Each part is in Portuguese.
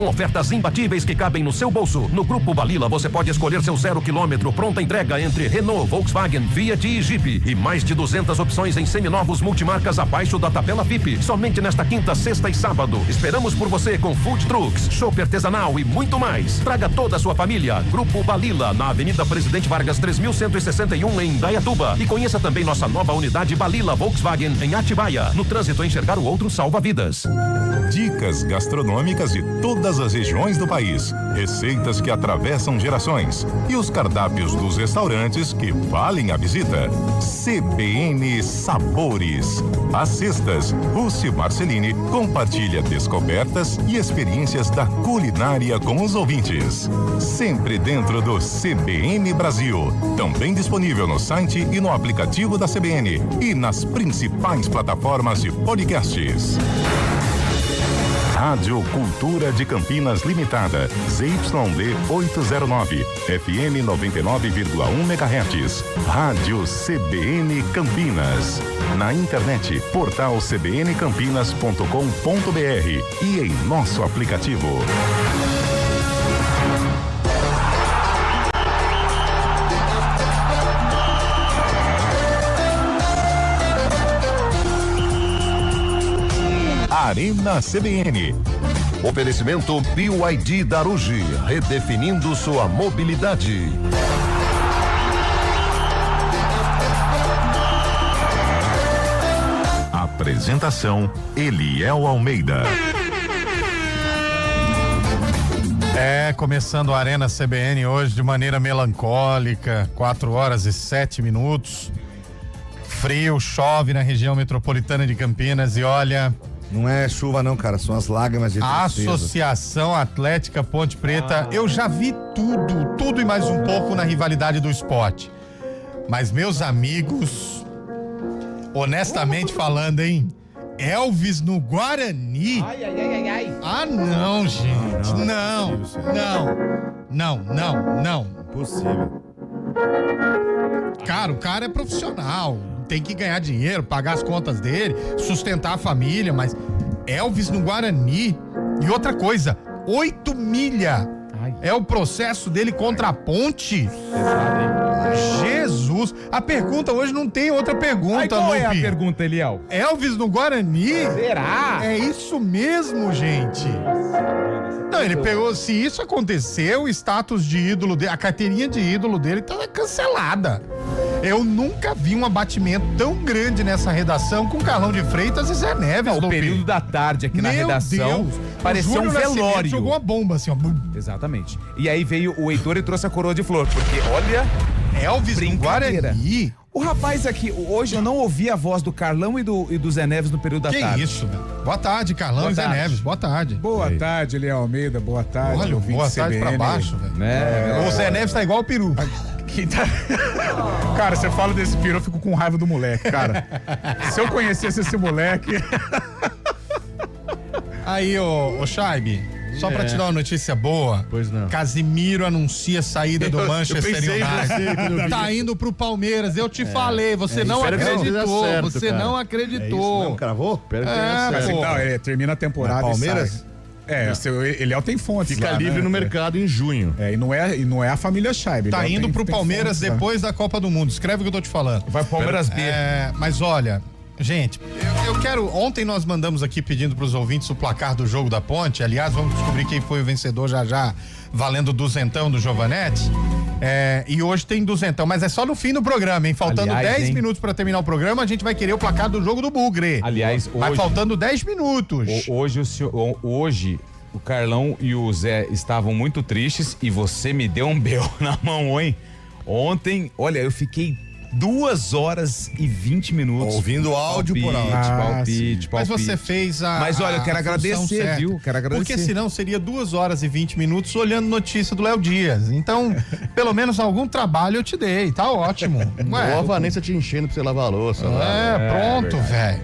Ofertas imbatíveis que cabem no seu bolso. No Grupo Balila você pode escolher seu 0 km pronta entrega entre Renault, Volkswagen, Fiat e Jeep. E mais de 200 opções em seminovos multimarcas abaixo da tabela FIP. Somente nesta quinta, sexta e sábado. Esperamos por você com food trucks, chopp artesanal e muito mais. Traga toda a sua família. Grupo Balila, na Avenida Presidente Vargas 3161 em Indaiatuba. E conheça também nossa nova unidade Balila Volkswagen em Atibaia. No trânsito, enxergar o outro salva vidas. Dicas gastronômicas de todas as regiões do país, receitas que atravessam gerações e os cardápios dos restaurantes que valem a visita. CBN Sabores. Às sextas, Rússi Marcelini compartilha descobertas e experiências da culinária com os ouvintes. Sempre dentro do CBN Brasil. Também disponível no site e no aplicativo da CBN e nas principais plataformas de podcasts. Rádio Cultura de Campinas Limitada, ZYD 809, FM 99,1 MHz. Rádio CBN Campinas. Na internet, portal cbncampinas.com.br e em nosso aplicativo. Arena CBN. Oferecimento BYD Darugi, redefinindo sua mobilidade. Apresentação: Eliel Almeida. Começando a Arena CBN hoje de maneira melancólica, 4h07. Frio, chove na região metropolitana de Campinas e olha... Não é chuva não, cara, são as lágrimas de tristeza. Associação Atlética Ponte Preta, eu já vi tudo e mais um pouco na rivalidade do esporte. Mas meus amigos, honestamente falando, hein? Elvis no Guarani? Ai. Ah, não, gente. Não. Impossível. Cara, o cara é profissional, tem que ganhar dinheiro, pagar as contas dele, sustentar a família, mas Elvis no Guarani. E outra coisa, 8 milha é o processo dele contra a Ponte. Jesus, a pergunta hoje não tem outra pergunta, qual Lupe. é a pergunta, Eliel? Elvis no Guarani? Será? É isso mesmo, gente. Não, ele pegou, se isso acontecer, o status de ídolo dele, a carteirinha de ídolo dele tá cancelada. Eu nunca vi um abatimento tão grande nessa redação com Carlão de Freitas e Zé Neves. O período da tarde aqui na redação parecia um velório. Jogou uma bomba assim, ó. Exatamente. E aí veio o Heitor e trouxe a coroa de flor, porque olha... Elvis no Guarani. O rapaz aqui, hoje eu não ouvi a voz do Carlão e do Zé Neves no período da tarde. Que isso, velho. Boa tarde, Carlão e Zé Neves. Boa tarde. Boa tarde, Eliel Almeida. Boa tarde. Olha, boa tarde pra baixo, velho. O Zé Neves tá igual o peru. Cara, você fala desse peru, eu fico com raiva do moleque, cara. Se eu conhecesse esse moleque... Aí, ô Chaib, só pra te dar uma notícia boa. Pois não. Casimiro anuncia saída do Manchester United. Tá indo pro Palmeiras. Eu te falei, você não acreditou. Você não acreditou. Não cravou? Não, termina a temporada. Palmeiras? Eliel tem fontes. Fica lá, livre né? no mercado em junho. E não é a família Scheib. Tá indo pro Palmeiras depois da Copa do Mundo. Escreve o que eu tô te falando. Vai pro Palmeiras B. Mas olha, gente, eu quero... Ontem nós mandamos aqui pedindo pros ouvintes o placar do jogo da Ponte. Aliás, vamos descobrir quem foi o vencedor já, valendo duzentão do Giovanetti. E hoje tem duzentão, mas é só no fim do programa, hein? Faltando 10 minutos pra terminar o programa, a gente vai querer o placar do jogo do Bugre. Aliás, hoje... Vai faltando 10 minutos. Hoje o Carlão e o Zé estavam muito tristes e você me deu um belo na mão, hein? Ontem, olha, eu fiquei 2h20 ouvindo áudio por áudio. Palpite. Mas você fez a... Mas olha, eu quero agradecer, viu? Quero agradecer. Porque senão seria 2h20 olhando notícia do Léo Dias. Então, pelo menos algum trabalho eu te dei, tá ótimo. Ou a Vanessa te enchendo pra você lavar a louça. Pronto, velho.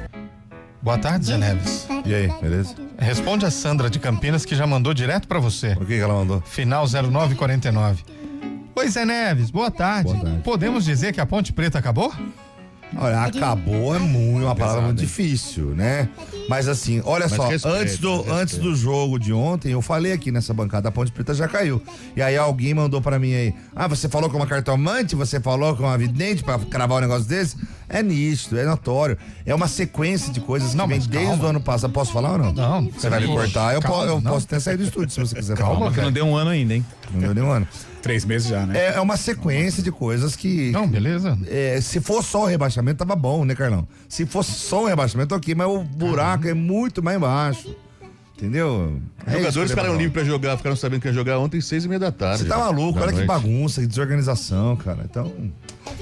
Boa tarde, Zé Neves. E aí, beleza? Responde a Sandra de Campinas, que já mandou direto pra você. O que ela mandou? Final 0949. Oi, Zé Neves, boa tarde. Podemos dizer que a Ponte Preta acabou? Olha, acabou é uma palavra muito difícil, né? Mas assim, olha só, antes do jogo de ontem, eu falei aqui nessa bancada, a Ponte Preta já caiu. E aí alguém mandou pra mim aí, você falou com uma cartomante, você falou com uma vidente pra cravar um negócio desse? É nítido, é notório. É uma sequência de coisas que vem desde o ano passado. Posso falar ou não? Não. Você vai me cortar, eu posso até sair do estúdio se você quiser falar. Calma, que não deu um ano ainda, hein? Não deu nem um ano. 3 meses já, né? É uma sequência de coisas que... Não, beleza. Se for só o rebaixamento, tava bom, né, Carlão? Se fosse só o rebaixamento, ok, mas o buraco é muito mais embaixo. Entendeu? Os jogadores ficaram livres pra jogar, ficaram sabendo que ia jogar ontem, 6h30 da tarde. Você tá maluco, olha que bagunça, que desorganização, cara. Então.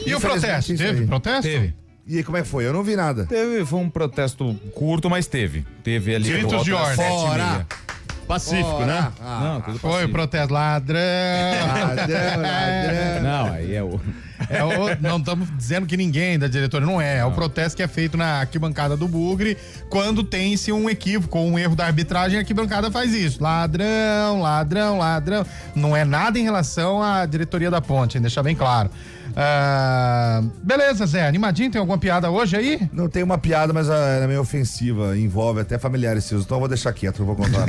E o protesto? Teve protesto? Teve. E aí, como é que foi? Eu não vi nada. Foi um protesto curto, mas teve. Teve ali. Gritos de ordem. Fora! Pacífico, né? Não, tudo Foi pacífico. protesto. Ladrão. Não, aí é o... Não estamos dizendo que ninguém da diretoria não é. É o protesto que é feito na arquibancada do Bugre quando tem-se um equívoco ou um erro da arbitragem, a arquibancada faz isso. Ladrão, ladrão, ladrão. Não é nada em relação à diretoria da Ponte, deixar bem claro. Beleza, Zé. Animadinho? Tem alguma piada hoje aí? Não tem uma piada, mas é meio ofensiva. Envolve até familiares seus. Então eu vou deixar quieto, não vou contar.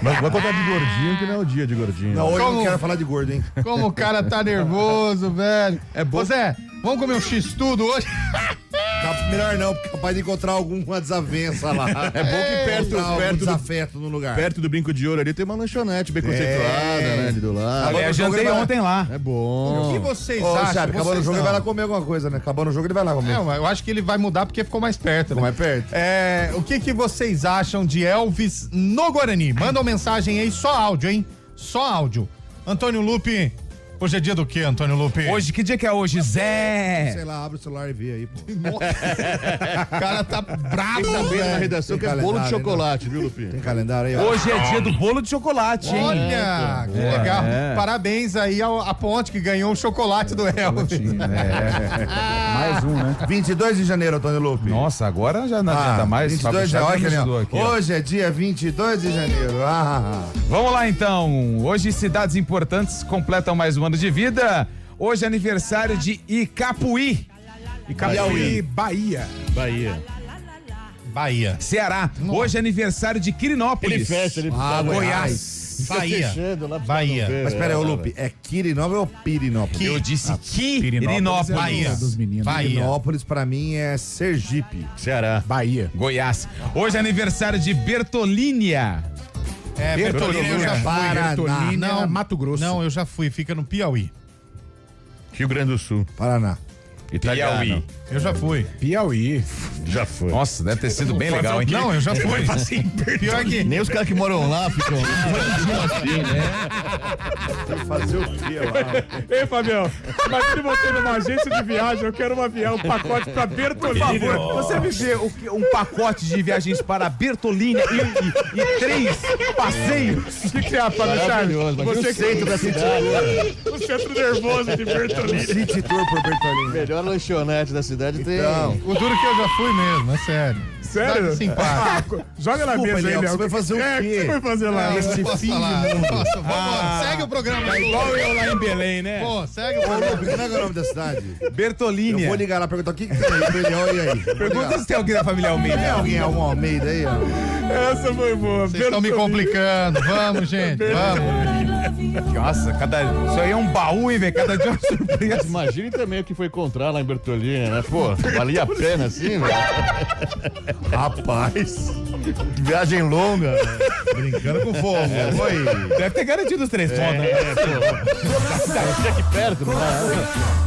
Mas vai contar de gordinho, que não é o dia de gordinho. Não, hoje eu Como? não quero falar de gordo, hein? Como o cara tá nervoso, velho. É bom. Ô, Zé, vamos comer um X-tudo hoje? Melhor não, porque é capaz de encontrar alguma desavença lá. É bom que perto do desafeto no lugar. Perto do Brinco de Ouro ali tem uma lanchonete bem conceituada, né? Ali do lado. Aliás, jantei ontem lá. É O bom. que vocês Ô, acham? Thiago, acabando o Vocês jogo ele não. vai lá comer alguma coisa, né? Acabando o jogo ele vai lá comer. Eu acho que ele vai mudar porque ficou mais perto, Ficou né? mais perto. O que vocês acham de Elvis no Guarani? Mandam mensagem aí, só áudio, hein? Só áudio. Antônio Lupe, hoje é dia do quê, Antônio Lupe? Hoje, que dia que é hoje, Zé? Sei lá, abre o celular e vê aí, pô. O cara tá bravo, Também na velho. redação que Tem é bolo de calendário, chocolate, viu, Lupi? Tem calendário aí, ó. Hoje é dia do bolo de chocolate, hein? Olha, que legal. Parabéns aí à Ponte que ganhou o chocolate do Elvis. Mais um, né? 22 de janeiro, Antônio Lupe. Nossa, agora já não adianta mais. 22 de Fábio Chaves janeiro. ajudou aqui, ó. Hoje é dia 22 de janeiro. Vamos lá então. Hoje cidades importantes completam mais um ano de vida. Hoje é aniversário de Icapuí, Icapuí, Bahia. Bahia. Ceará. Hoje é aniversário de Quirinópolis. Goiás. Bahia. Bahia. Mas pera aí, ô Lupe, é Quirinópolis ou Pirinópolis? Eu disse Pirinópolis. Quirinópolis. Bahia. Dos meninos. Bahia. Pirinópolis pra mim é Sergipe. Ceará. Bahia. Goiás. Hoje é aniversário de Bertolínia. Bertolina eu já fui. Paraná. Bertolina, Não, Mato Grosso. Não, eu já fui. Fica no Piauí. Rio Grande do Sul. Paraná. Piauí. Eu já fui. Piauí. Já foi. Nossa, deve ter sido bem legal, hein? Não, eu já fui. Pior que... Nem os caras que moram lá ficam Fazer o quê lá? Ei, Fabião, imagine você numa agência de viagem, eu quero um pacote pra Bertolina. Por favor, você me vê um pacote de viagens para Bertolínia e 3 passeios. O que você acha, Fábio Chaves? Você Você centro da cidade. o centro nervoso de Bertolina. City Tour por Bertolini. Melhor lanchonete da cidade tem. Então, O duro que eu já fui mesmo, é sério. Sério? Simpático. Joga na Desculpa, mesa aí, Léo, Léo. você vai fazer o O que quê? você foi fazer lá? Esse Posso fim de falar? mundo. Posso? Vamos, segue o programa. Igual eu lá em Belém, né? Pô, segue o Ô, programa. Lupe, como é que é o nome da cidade? Eu Bertolínia. vou ligar lá e perguntar o que tem aí pra ele, olha aí. Pergunta se tem alguém da família Tem Almeida. alguém, algum Almeida aí, ó? Essa foi boa. Vocês estão me complicando. Vamos, gente. Vamos. Nossa, isso aí é um baú, hein, velho? Cada dia é uma surpresa. Imagine também o que foi encontrar lá em Bertolina, né? Pô, valia a pena assim, velho? Rapaz, Viagem longa. brincando com fogo. Foi. Deve ter garantido os 3 pontos, né? Aqui aqui perto, não é?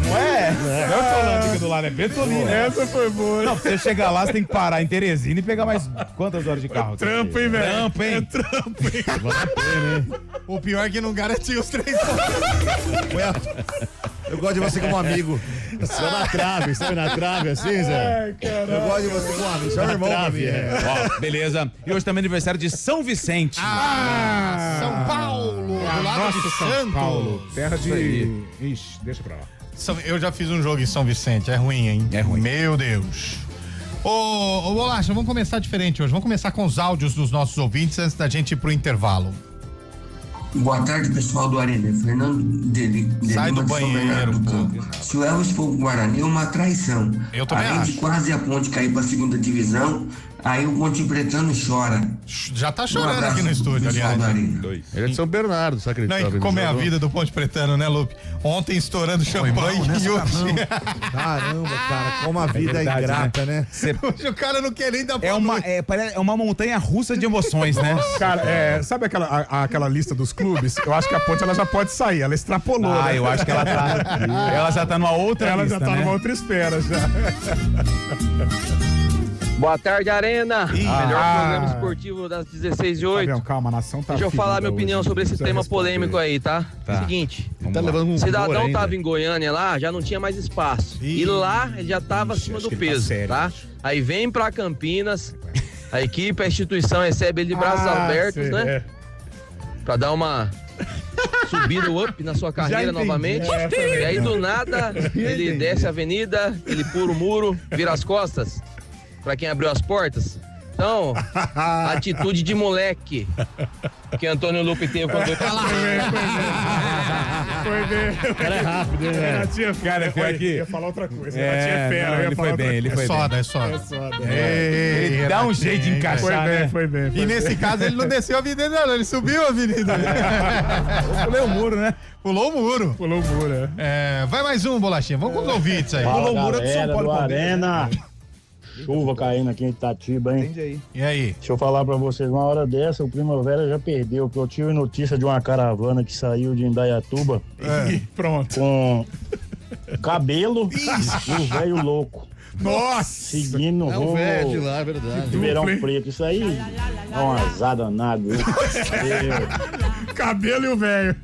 Não é? Não é falando aqui do lado, é Bertolínia. Essa foi boa. Não, pra você chegar lá, você tem que parar em Teresina e pegar mais quantas horas de carro? Trampo, hein, velho? Trampo, hein? O pior é que não garantiu os 3 pontos. Eu gosto de você como amigo. Só na trave, sabe na trave assim, Zé? Ai, caralho. Eu gosto de você como amigo. Você é um irmão pra mim. Ó, beleza. E hoje também é aniversário de São Vicente. São Paulo, do lado de Nossa, São Santos. Paulo. Terra Isso de... aí. Ixi, deixa pra lá. Eu já fiz um jogo em São Vicente, é ruim, hein? É ruim. Meu Deus. Ô, Bolacha, vamos começar diferente hoje. Vamos começar com os áudios dos nossos ouvintes antes da gente ir pro intervalo. Boa tarde, pessoal do Arena. Fernando de Sai Lima do de São banheiro, Bernardo do Campo. Se o Elvis for pro Guarani, é uma traição. Eu também Além acho. de quase a Ponte cair pra segunda divisão, aí o Ponte Pretano chora. Já tá chorando abraço, aqui no estúdio, pessoal aliás. da Arena. Ele é de São Bernardo, só acredita? Não, e como é a vida do Ponte Pretano, né, Lupe? Ontem estourando champanhe e hoje... Caramba, cara, como a vida é verdade, ingrata, né? Hoje o cara não quer nem dar É uma montanha russa de emoções, né? Cara, sabe aquela lista dos clubes? Eu acho que a Ponte ela já pode sair, ela extrapolou. Né? Eu acho que ela já tá numa outra Ela lista, já tá né? numa outra esfera já. Boa tarde, Arena. Melhor programa esportivo das 16h08. Fabião, calma, a nação tá. Deixa eu falar minha opinião hoje. sobre esse Precisa tema responder. polêmico aí, tá? Seguinte, Tá levando um cidadão humor tava ainda. em Goiânia lá, já não tinha mais espaço. E lá ele já tava acima do peso, tá? Aí vem pra Campinas, a equipe, a instituição recebe ele de braços abertos, né? Pra dar uma subida, up na sua carreira novamente. E aí do nada ele desce a avenida, ele pula o muro, vira as costas pra quem abriu as portas. Então, atitude de moleque que Antônio Lupe teve quando foi pra lá. Foi bem. O cara é rápido, né? Cara, pior que... Eu ia falar outra coisa. Ele foi bem, ele foi bem. É soda. Ele dá um jeito de encaixar, né? Foi bem. E nesse caso ele não desceu a avenida, não, ele subiu a avenida. Pulou o muro, né? Pulou o muro. Pulou o muro, Vai mais um, Bolachinha. Vamos com os ouvintes aí. Fala, Pulou o muro do São galera Paulo. do Palmeiras. Arena. Chuva caindo aqui em Itatiba, hein? Entendi aí. E aí? Deixa eu falar pra vocês, uma hora dessa o Primavera já perdeu, porque eu tive notícia de uma caravana que saiu de Indaiatuba Pronto. com cabelo e o velho louco. Nossa! Seguindo É rumo o velho de lá, é verdade. de Verão Preto. Isso aí é um azar danado. viu? Cabelo e o velho.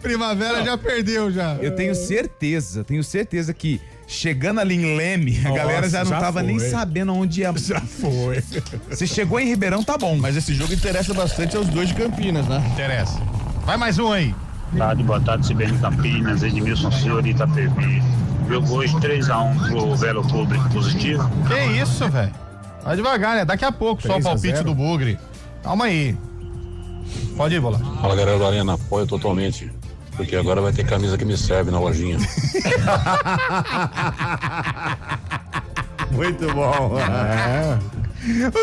Primavera já perdeu, já. Eu tenho certeza que chegando ali em Leme, a galera já não tava nem sabendo onde ia. Já foi. Se chegou em Ribeirão, tá bom. Mas esse jogo interessa bastante aos dois de Campinas, né? Interessa. Vai mais um aí. Boa tarde, CBN Campinas, Edmilson Senhorita PV. Jogou hoje 3x1 pro Velo Clube positivo. Que isso, velho? Vai devagar, né? Daqui a pouco só o 3 a palpite 0. do Bugre. Calma aí. Pode ir, Bola. Fala, galera do Arena, apoio totalmente. Porque agora vai ter camisa que me serve na lojinha. Muito bom.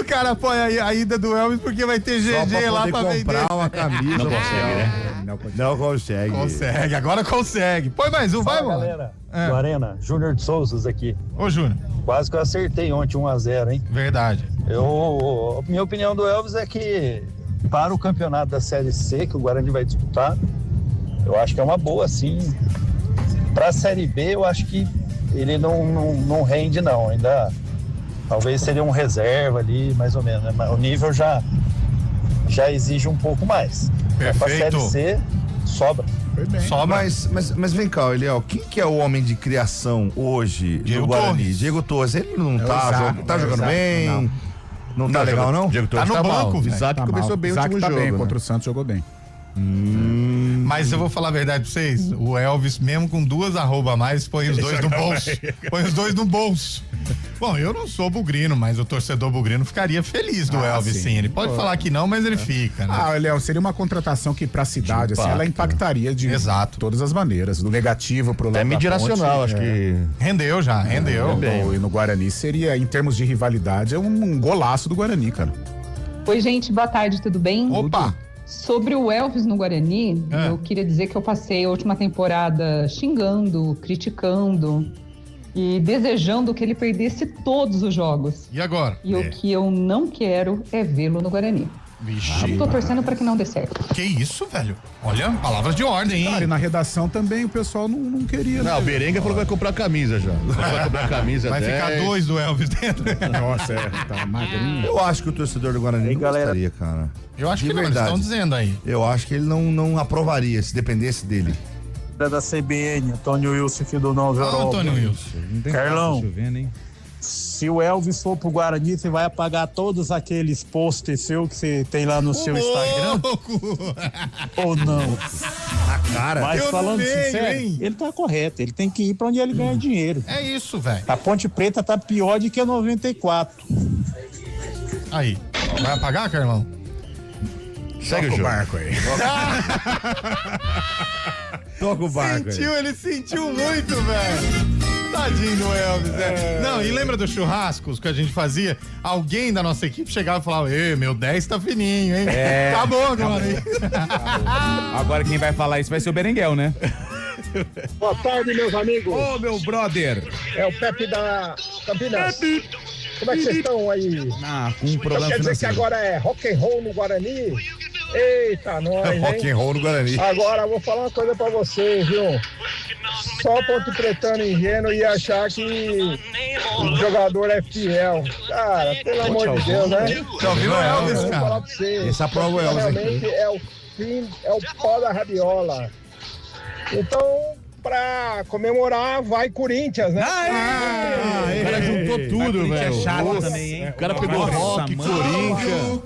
O cara apoia a ida do Elvis porque vai ter Só GG lá pra poder vender. comprar uma camisa. Não consegue, né? Não consegue. Consegue, agora consegue. Põe mais um, vai, mano. Galera do Arena, Júnior de Souza aqui. Ô, Júnior. Quase que eu acertei ontem 1x0, hein? Verdade. Minha opinião do Elvis é que para o campeonato da Série C, que o Guarani vai disputar, eu acho que é uma boa, sim. Para a Série B, eu acho que ele não rende, não. Ainda talvez seria um reserva ali, mais ou menos. Né? Mas o nível já exige um pouco mais. Para a Série C, sobra. Mas vem cá, Eliel, quem que é o homem de criação hoje Diego do Guarani? Torres. Diego Torres, ele não tá jogando Isaac, bem? Não tá legal, não? Diego Torres Tá no mal. banco, velho. Isaac Tá começou mal. bem o Isaac último tá jogo. bem, né? contra o Santos jogou bem. Mas eu vou falar a verdade pra vocês. O Elvis, mesmo com 2 arroba a mais, põe os dois no bolso. Põe os dois no bolso. Bom, eu não sou bugrino, mas o torcedor bugrino ficaria feliz do Elvis, sim. Ele pode falar que não, mas ele fica, né? Léo, seria uma contratação que pra cidade, assim, ela impactaria de todas as maneiras. Do negativo pro lado É da mídia Ponte, nacional, acho que... Rendeu já, rendeu. E no Guarani seria, em termos de rivalidade, é um golaço do Guarani, cara. Oi, gente, boa tarde, tudo bem? Opa! Sobre o Elvis no Guarani, eu queria dizer que eu passei a última temporada xingando, criticando e desejando que ele perdesse todos os jogos. E agora? E o que eu não quero é vê-lo no Guarani. Vixe. Tô torcendo para que não dê certo. Que isso, velho? Olha, palavras de ordem, hein? Cara, e na redação também o pessoal não queria. Não, o Berenga falou que vai comprar camisa já. Vai comprar camisa Vai 10. ficar 2 do Elvis dentro. Nossa, tá magrinho. Eu acho que o torcedor do Guarani não gostaria, cara. Eu acho De que não, eles verdade. estão dizendo aí. Eu acho que ele não aprovaria se dependesse dele. Da CBN, Antônio Wilson, filho do Novo Ah, Antônio Wilson. Carlão, Chovendo, hein? se o Elvis for pro Guarani, você vai apagar todos aqueles posts seu que você tem lá no seu Instagram? Ou não? A cara. Mas Eu falando no meio, sincero, hein? ele tá correto. Ele tem que ir pra onde ele ganha dinheiro. É isso, velho. A Ponte Preta tá pior do que a 94. Aí. Vai apagar, Carlão? Segue o jogo. Barco aí. Toca o barco aí. Ele sentiu muito, velho. Tadinho do Elvis, né? Não, e lembra dos churrascos que a gente fazia? Alguém da nossa equipe chegava e falava: Ei, meu 10 tá fininho, hein? Tá bom, mano. Agora quem vai falar isso vai ser o Berenguel, né? Boa tarde, meus amigos. Ô, meu brother. É o Pepe da Campinas. Como é que vocês estão aí? Com um problema quer dizer que agora é rock and roll no Guarani? Eita, nós, hein? Rock and roll no Guarani. Agora, vou falar uma coisa pra vocês, viu? Só Ponte Pretano ingênuo e achar que o jogador é fiel. Cara, pelo amor de Deus, né? Já ouviu o Elvis, Vou falar cara? pra vocês. Esse aprova o Elvis. Realmente é o fim, é o pó da rabiola. Então, pra comemorar, vai Corinthians, né? O cara juntou tudo, velho. É chato também, hein? O cara pegou rock, Corinthians.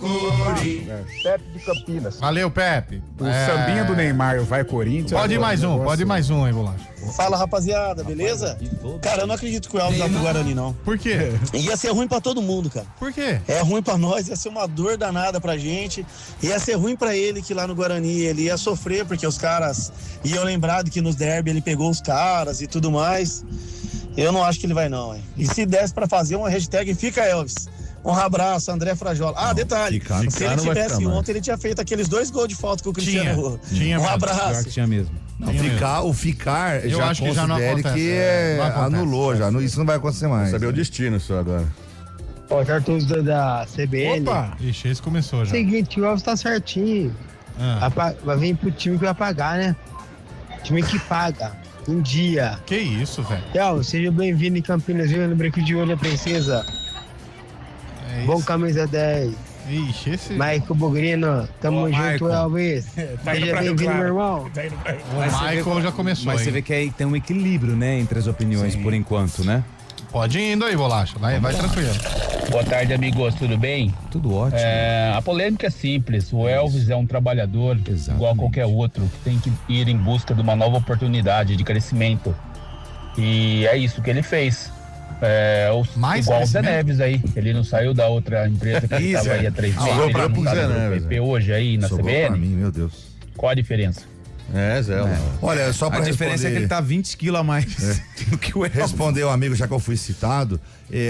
Pepe de Campinas. Valeu, Pepe. O sambinha do Neymar, vai Corinthians. Pode ir mais um, pode ir mais um aí, Bolacha. Fala, rapaziada, beleza? Cara, eu não acredito que o Elvis vai pro Guarani, não. Por quê? Ia ser ruim pra todo mundo, cara. Por quê? É ruim pra nós, ia ser uma dor danada pra gente. Ia ser ruim pra ele que lá no Guarani ele ia sofrer, porque os caras iam lembrar de que nos derby ele pegou os caras e tudo mais. Eu não acho que ele vai, não, hein? E se desse pra fazer uma hashtag Fica Elvis. Um abraço, André Frajola. Ah, detalhe, se ele tivesse ontem, ele tinha feito aqueles 2 gols de falta com o Cristiano. Tinha um abraço. Tinha mesmo. Não, o ficar eu já acho que já não considere acontece, que não acontece. anulou já. Isso não vai acontecer mais. Saber o destino só agora. Ó, Arthur da CBN. Opa! Ixi, esse começou já. Seguinte, o Elvis tá certinho. Vai vir pro time que vai pagar, né? Time que paga. Um dia. Que isso, velho? Elvis, seja bem-vindo em Campinas, viu? No Breco de Olho, princesa. É Bom camisa 10. Ixi, esse... Michael Bogrino, tamo junto, Elvis. Seja bem-vindo, meu irmão. O Michael já começou. Mas você vê que aí tem um equilíbrio, né, entre as opiniões, por enquanto, né? Pode ir indo aí, Bolacha. Vai tranquilo. Boa tarde, amigos. Tudo bem? Tudo ótimo. A polêmica é simples. O Elvis é um trabalhador igual a qualquer outro, que tem que ir em busca de uma nova oportunidade de crescimento. E é isso que ele fez. Igual o Zé Neves aí. Ele não saiu da outra empresa que ele estava aí há 3 meses. Sobrou pra Ele não tá no PP hoje aí na Sobrou CBN. pra mim, meu Deus. Qual a diferença? Zé. Olha, só pra A diferença é que ele tá 20 quilos a mais do que o Elvis. Responder o amigo, já que eu fui citado,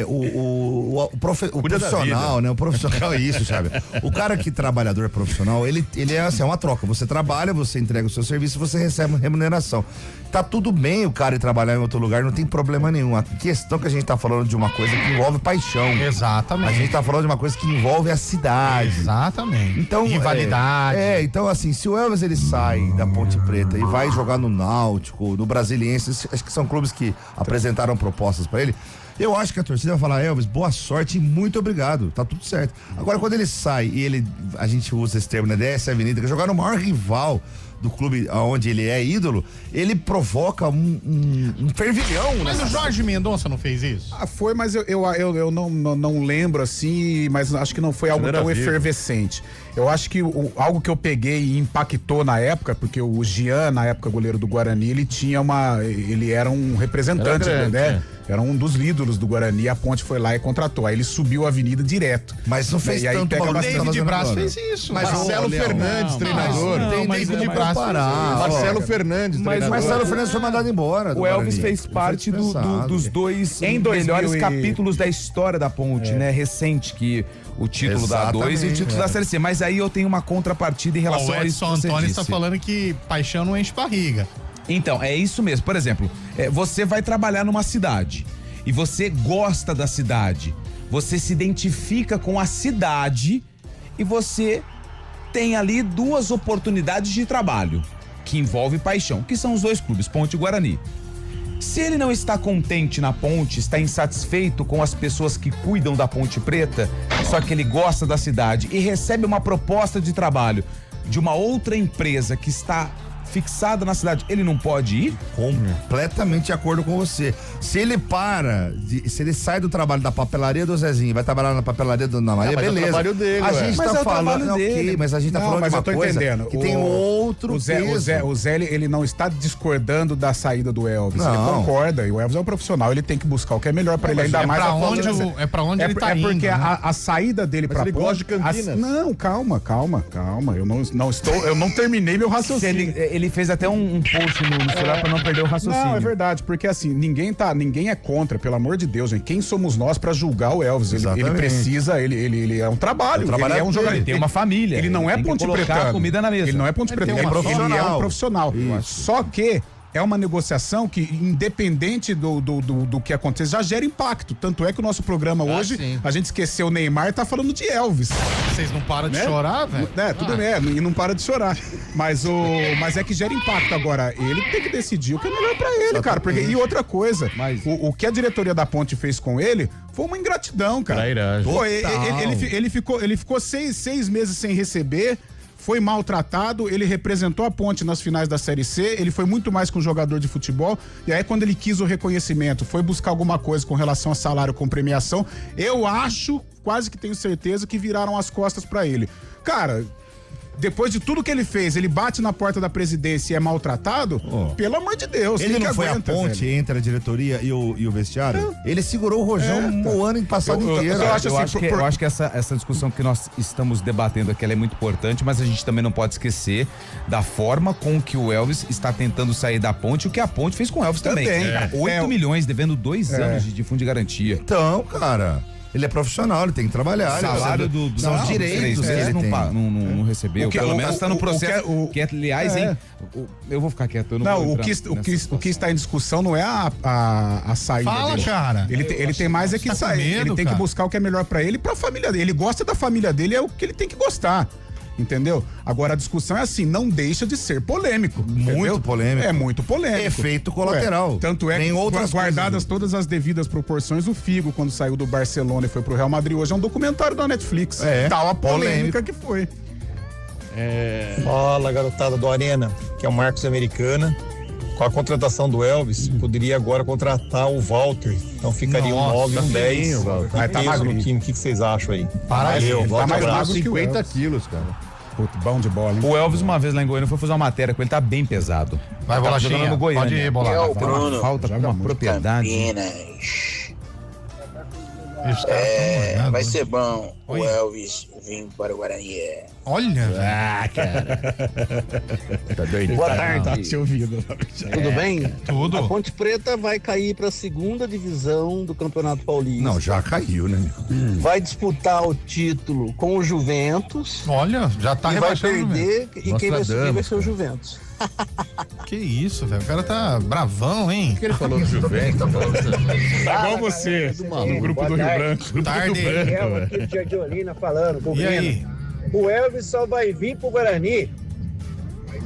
o profissional, né? O profissional é isso, sabe? O cara que trabalhador profissional, ele é assim, é uma troca. Você trabalha, você entrega o seu serviço, você recebe uma remuneração. Tá tudo bem o cara ir trabalhar em outro lugar, não tem problema nenhum. A questão que a gente tá falando de uma coisa que envolve paixão. Exatamente. A gente tá falando de uma coisa que envolve a cidade. Exatamente. Então, rivalidade. Então assim, se o Elvis ele sai da Ponte Preta e vai jogar no Náutico, no Brasiliense, acho que são clubes que apresentaram propostas pra ele. Eu acho que a torcida vai falar: Elvis, boa sorte e muito obrigado, tá tudo certo. Agora, quando ele sai e a gente usa esse termo, né, desce a avenida, que jogar no maior rival do clube onde ele é ídolo, ele provoca um fervilhão. Mas o Jorge Mendonça não fez isso? Foi, mas eu não lembro assim, mas acho que não foi algo tão efervescente. Eu acho que algo que eu peguei e impactou na época, porque o Jean, na época goleiro do Guarani, ele era um representante, né? Era um dos ídolos do Guarani, a Ponte foi lá e contratou. Aí ele subiu a avenida direto. Mas não fez tanto O David Braz fez isso. Mas Marcelo Fernandes, treinador. Tem David Braz. Marcelo Fernandes, mas Marcelo Fernandes foi mandado embora. O Elvis fez parte dos dois melhores capítulos da história da Ponte, né? Recente, que o título da A2 e o título da Série C. Mas aí eu tenho uma contrapartida em relação a isso. O Edson Antônio está falando que paixão não enche barriga. Então, é isso mesmo. Por exemplo, você vai trabalhar numa cidade e você gosta da cidade, você se identifica com a cidade e você tem ali 2 oportunidades de trabalho que envolve paixão, que são os 2 clubes, Ponte e Guarani. Se ele não está contente na Ponte, está insatisfeito com as pessoas que cuidam da Ponte Preta, só que ele gosta da cidade e recebe uma proposta de trabalho de uma outra empresa que está fixada na cidade, ele não pode ir? Completamente de acordo com você. Se ele se ele sai do trabalho da papelaria do Zezinho e vai trabalhar na papelaria da Dona Maria, beleza. É o trabalho dele, a gente mas tá é o falando, trabalho dele. ok, mas a gente tá falando de uma coisa que tem outro peso. O Zé, ele não está discordando da saída do Elvis. Ele concorda. E o Elvis é um profissional, ele tem que buscar o que é melhor pra ele, ainda mais. É pra onde ele tá indo. É porque né? a saída dele pra ele gosta de Campinas. Não, calma. Eu não terminei meu raciocínio. Ele fez até um post no celular pra não perder o raciocínio. Não, é verdade, porque assim, ninguém é contra, pelo amor de Deus, gente. Quem somos nós pra julgar o Elvis? Ele precisa, ele é um trabalho, ele é um jogador. Ele tem uma família. Ele não é Ponte Pretano. Comida na mesa. Ele não é Ponte Pretano, ele é um profissional. Só que é uma negociação que, independente do que aconteça, já gera impacto. Tanto é que o nosso programa hoje, a gente esqueceu o Neymar e tá falando de Elvis. Vocês não param de chorar, velho? Tudo bem, e não para de chorar. Mas é que gera impacto. Agora, ele tem que decidir o que é melhor pra ele, cara. Porque, e outra coisa, o que a diretoria da Ponte fez com ele foi uma ingratidão, cara. Pô, ele ficou seis meses sem receber. Foi maltratado, ele representou a Ponte nas finais da Série C, ele foi muito mais que um jogador de futebol, e aí quando ele quis o reconhecimento, foi buscar alguma coisa com relação a salário, com premiação, eu acho, quase que tenho certeza, que viraram as costas pra ele. Cara, depois de tudo que ele fez, ele bate na porta da presidência e é maltratado, pelo amor de Deus. Ele não foi aguenta, a ponte velho. Entre a diretoria e o vestiário? Ele segurou o rojão o ano passado inteiro. Eu acho que essa discussão que nós estamos debatendo aqui, ela é muito importante, mas a gente também não pode esquecer da forma com que o Elvis está tentando sair da Ponte, o que a Ponte fez com o Elvis também. 8 milhões, devendo 2 anos de fundo de garantia. Então, cara... Ele é profissional, ele tem que trabalhar. O salário são os direitos que ele não recebeu. Pelo menos está no processo. Que aliás, eu vou ficar quieto. O que está em discussão não é a saída dele. Fala, cara. Ele tem mais é que sair. Ele tem que buscar o que é melhor pra ele e pra família dele. Ele gosta da família dele, é o que ele tem que gostar. Entendeu? Agora a discussão é assim, não deixa de ser polêmico. Muito polêmico. É muito polêmico. Efeito colateral. Tanto é que, guardadas todas as devidas proporções, o Figo, quando saiu do Barcelona e foi pro Real Madrid, hoje é um documentário da Netflix. Tal a polêmica que foi. Fala, garotada do Arena, que é o Marcos Americana. Com a contratação do Elvis, poderia agora contratar o Walter. Então ficaria um 9 e um 10. Vai tá magro no time. O que vocês acham aí? Valeu, tá mais magro que 50 quilos, cara. Puto, bom de bola, hein? O Elvis, uma vez lá em Goiânia, foi fazer uma matéria com ele, tá bem pesado. Vai, Bolachinha. Pode ir, Bolachinha. É o Bruno. Falta com uma propriedade. Vai ser bom o Elvis vir para o Guarani. Olha! Cara. Tá doido. Boa tarde. Tá te ouvindo. Tudo bem? Tudo. A Ponte Preta vai cair para a segunda divisão do Campeonato Paulista. Não, já caiu, né? Vai disputar o título com o Juventus. Olha, já tá e vai rebaixando. perder. E quem vai subir vai ser o Juventus. Que isso, velho. O cara tá bravão, hein? O que ele falou do Juventus? Tá igual você, no grupo do Rio Branco. Tarde. Aqui do Jardim Olina falando. E aí? O Elvis só vai vir pro Guarani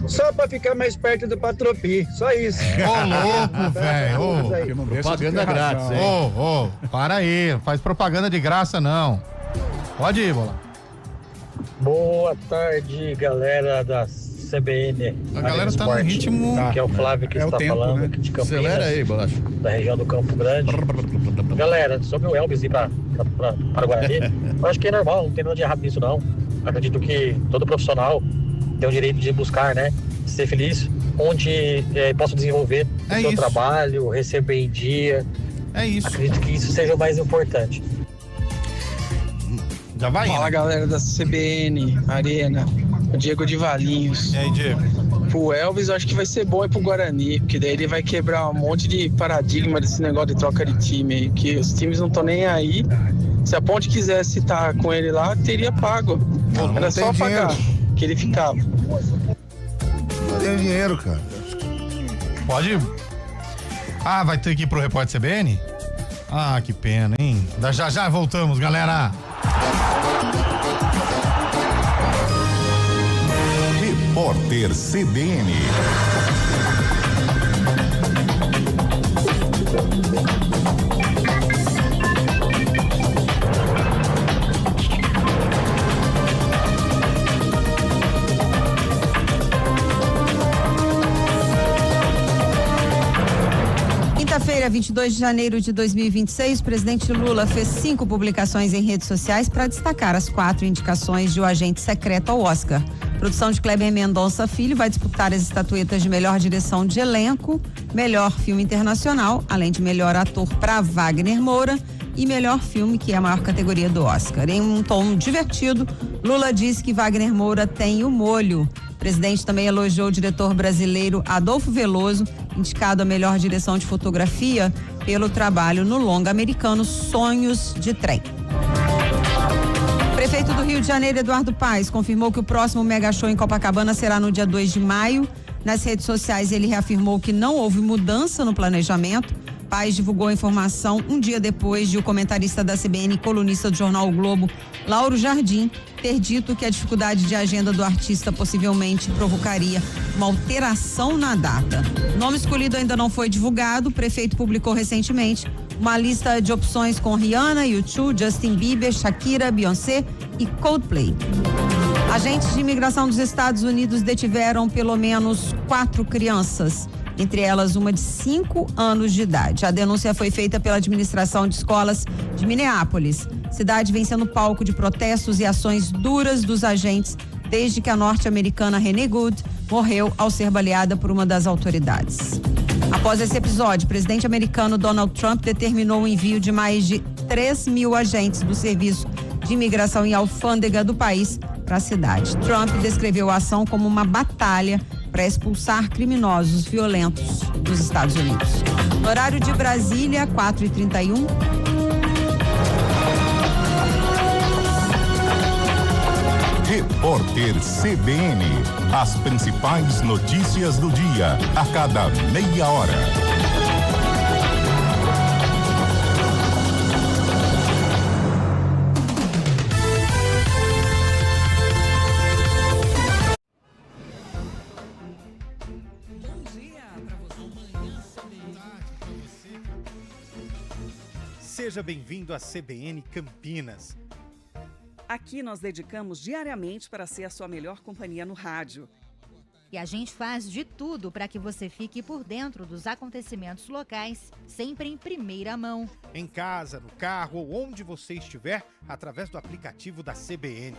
só pra ficar mais perto do Patropi. Só isso. Ô, louco, velho. Propaganda grátis, hein? Para aí. Não faz propaganda de graça, não. Pode ir, Bola. Boa tarde, galera da CBN. A galera tá no ritmo... Que é o Flávio que está tempo, falando né? aqui de Campinas. Acelera aí, Bolacha. Da região do Campo Grande. Galera, sobre o Elvis ir para o Guarani, eu acho que é normal, não tem nada de errado nisso, não. Acredito que todo profissional tem o direito de buscar, né? Ser feliz, onde possa desenvolver o seu trabalho, receber em dia. É isso. Acredito que isso seja o mais importante. Já vai, Fala, né? galera da CBN, Arena, o Diego de Valinhos. E aí, Diego? Pro Elvis, eu acho que vai ser bom ir pro Guarani, porque daí ele vai quebrar um monte de paradigma desse negócio de troca de time aí, que os times não estão nem aí. Se a Ponte quisesse estar com ele lá, teria pago. Era só pagar, que ele ficava. Não tem dinheiro, cara. Pode ir. Ah, vai ter que ir pro Repórter CBN? Ah, que pena, hein? Já voltamos, galera. Repórter CBN. Quinta-feira, 22 de janeiro de 2026, o presidente Lula fez 5 publicações em redes sociais para destacar as 4 indicações de O Agente Secreto ao Oscar. Produção de Kleber Mendonça Filho vai disputar as estatuetas de melhor direção de elenco, melhor filme internacional, além de melhor ator para Wagner Moura e melhor filme, que é a maior categoria do Oscar. Em um tom divertido, Lula disse que Wagner Moura tem o molho. O presidente também elogiou o diretor brasileiro Adolfo Veloso, indicado a melhor direção de fotografia pelo trabalho no longa americano Sonhos de Trem. O prefeito do Rio de Janeiro, Eduardo Paes, confirmou que o próximo mega show em Copacabana será no dia 2 de maio. Nas redes sociais, ele reafirmou que não houve mudança no planejamento. Paes divulgou a informação um dia depois de o comentarista da CBN e colunista do jornal O Globo, Lauro Jardim, ter dito que a dificuldade de agenda do artista possivelmente provocaria uma alteração na data. O nome escolhido ainda não foi divulgado. O prefeito publicou recentemente uma lista de opções com Rihanna, U2, Justin Bieber, Shakira, Beyoncé e Coldplay. Agentes de imigração dos Estados Unidos detiveram pelo menos 4 crianças, entre elas uma de 5 anos de idade. A denúncia foi feita pela administração de escolas de Minneapolis. A cidade vem sendo palco de protestos e ações duras dos agentes desde que a norte-americana Renee Good morreu ao ser baleada por uma das autoridades. Após esse episódio, o presidente americano Donald Trump determinou o envio de mais de 3.000 agentes do Serviço de Imigração e Alfândega do país para a cidade. Trump descreveu a ação como uma batalha para expulsar criminosos violentos dos Estados Unidos. No horário de Brasília, 4h31. Repórter CBN. As principais notícias do dia, a cada meia hora. Seja bem-vindo à CBN Campinas. Aqui nós dedicamos diariamente para ser a sua melhor companhia no rádio. E a gente faz de tudo para que você fique por dentro dos acontecimentos locais, sempre em primeira mão. Em casa, no carro ou onde você estiver, através do aplicativo da CBN.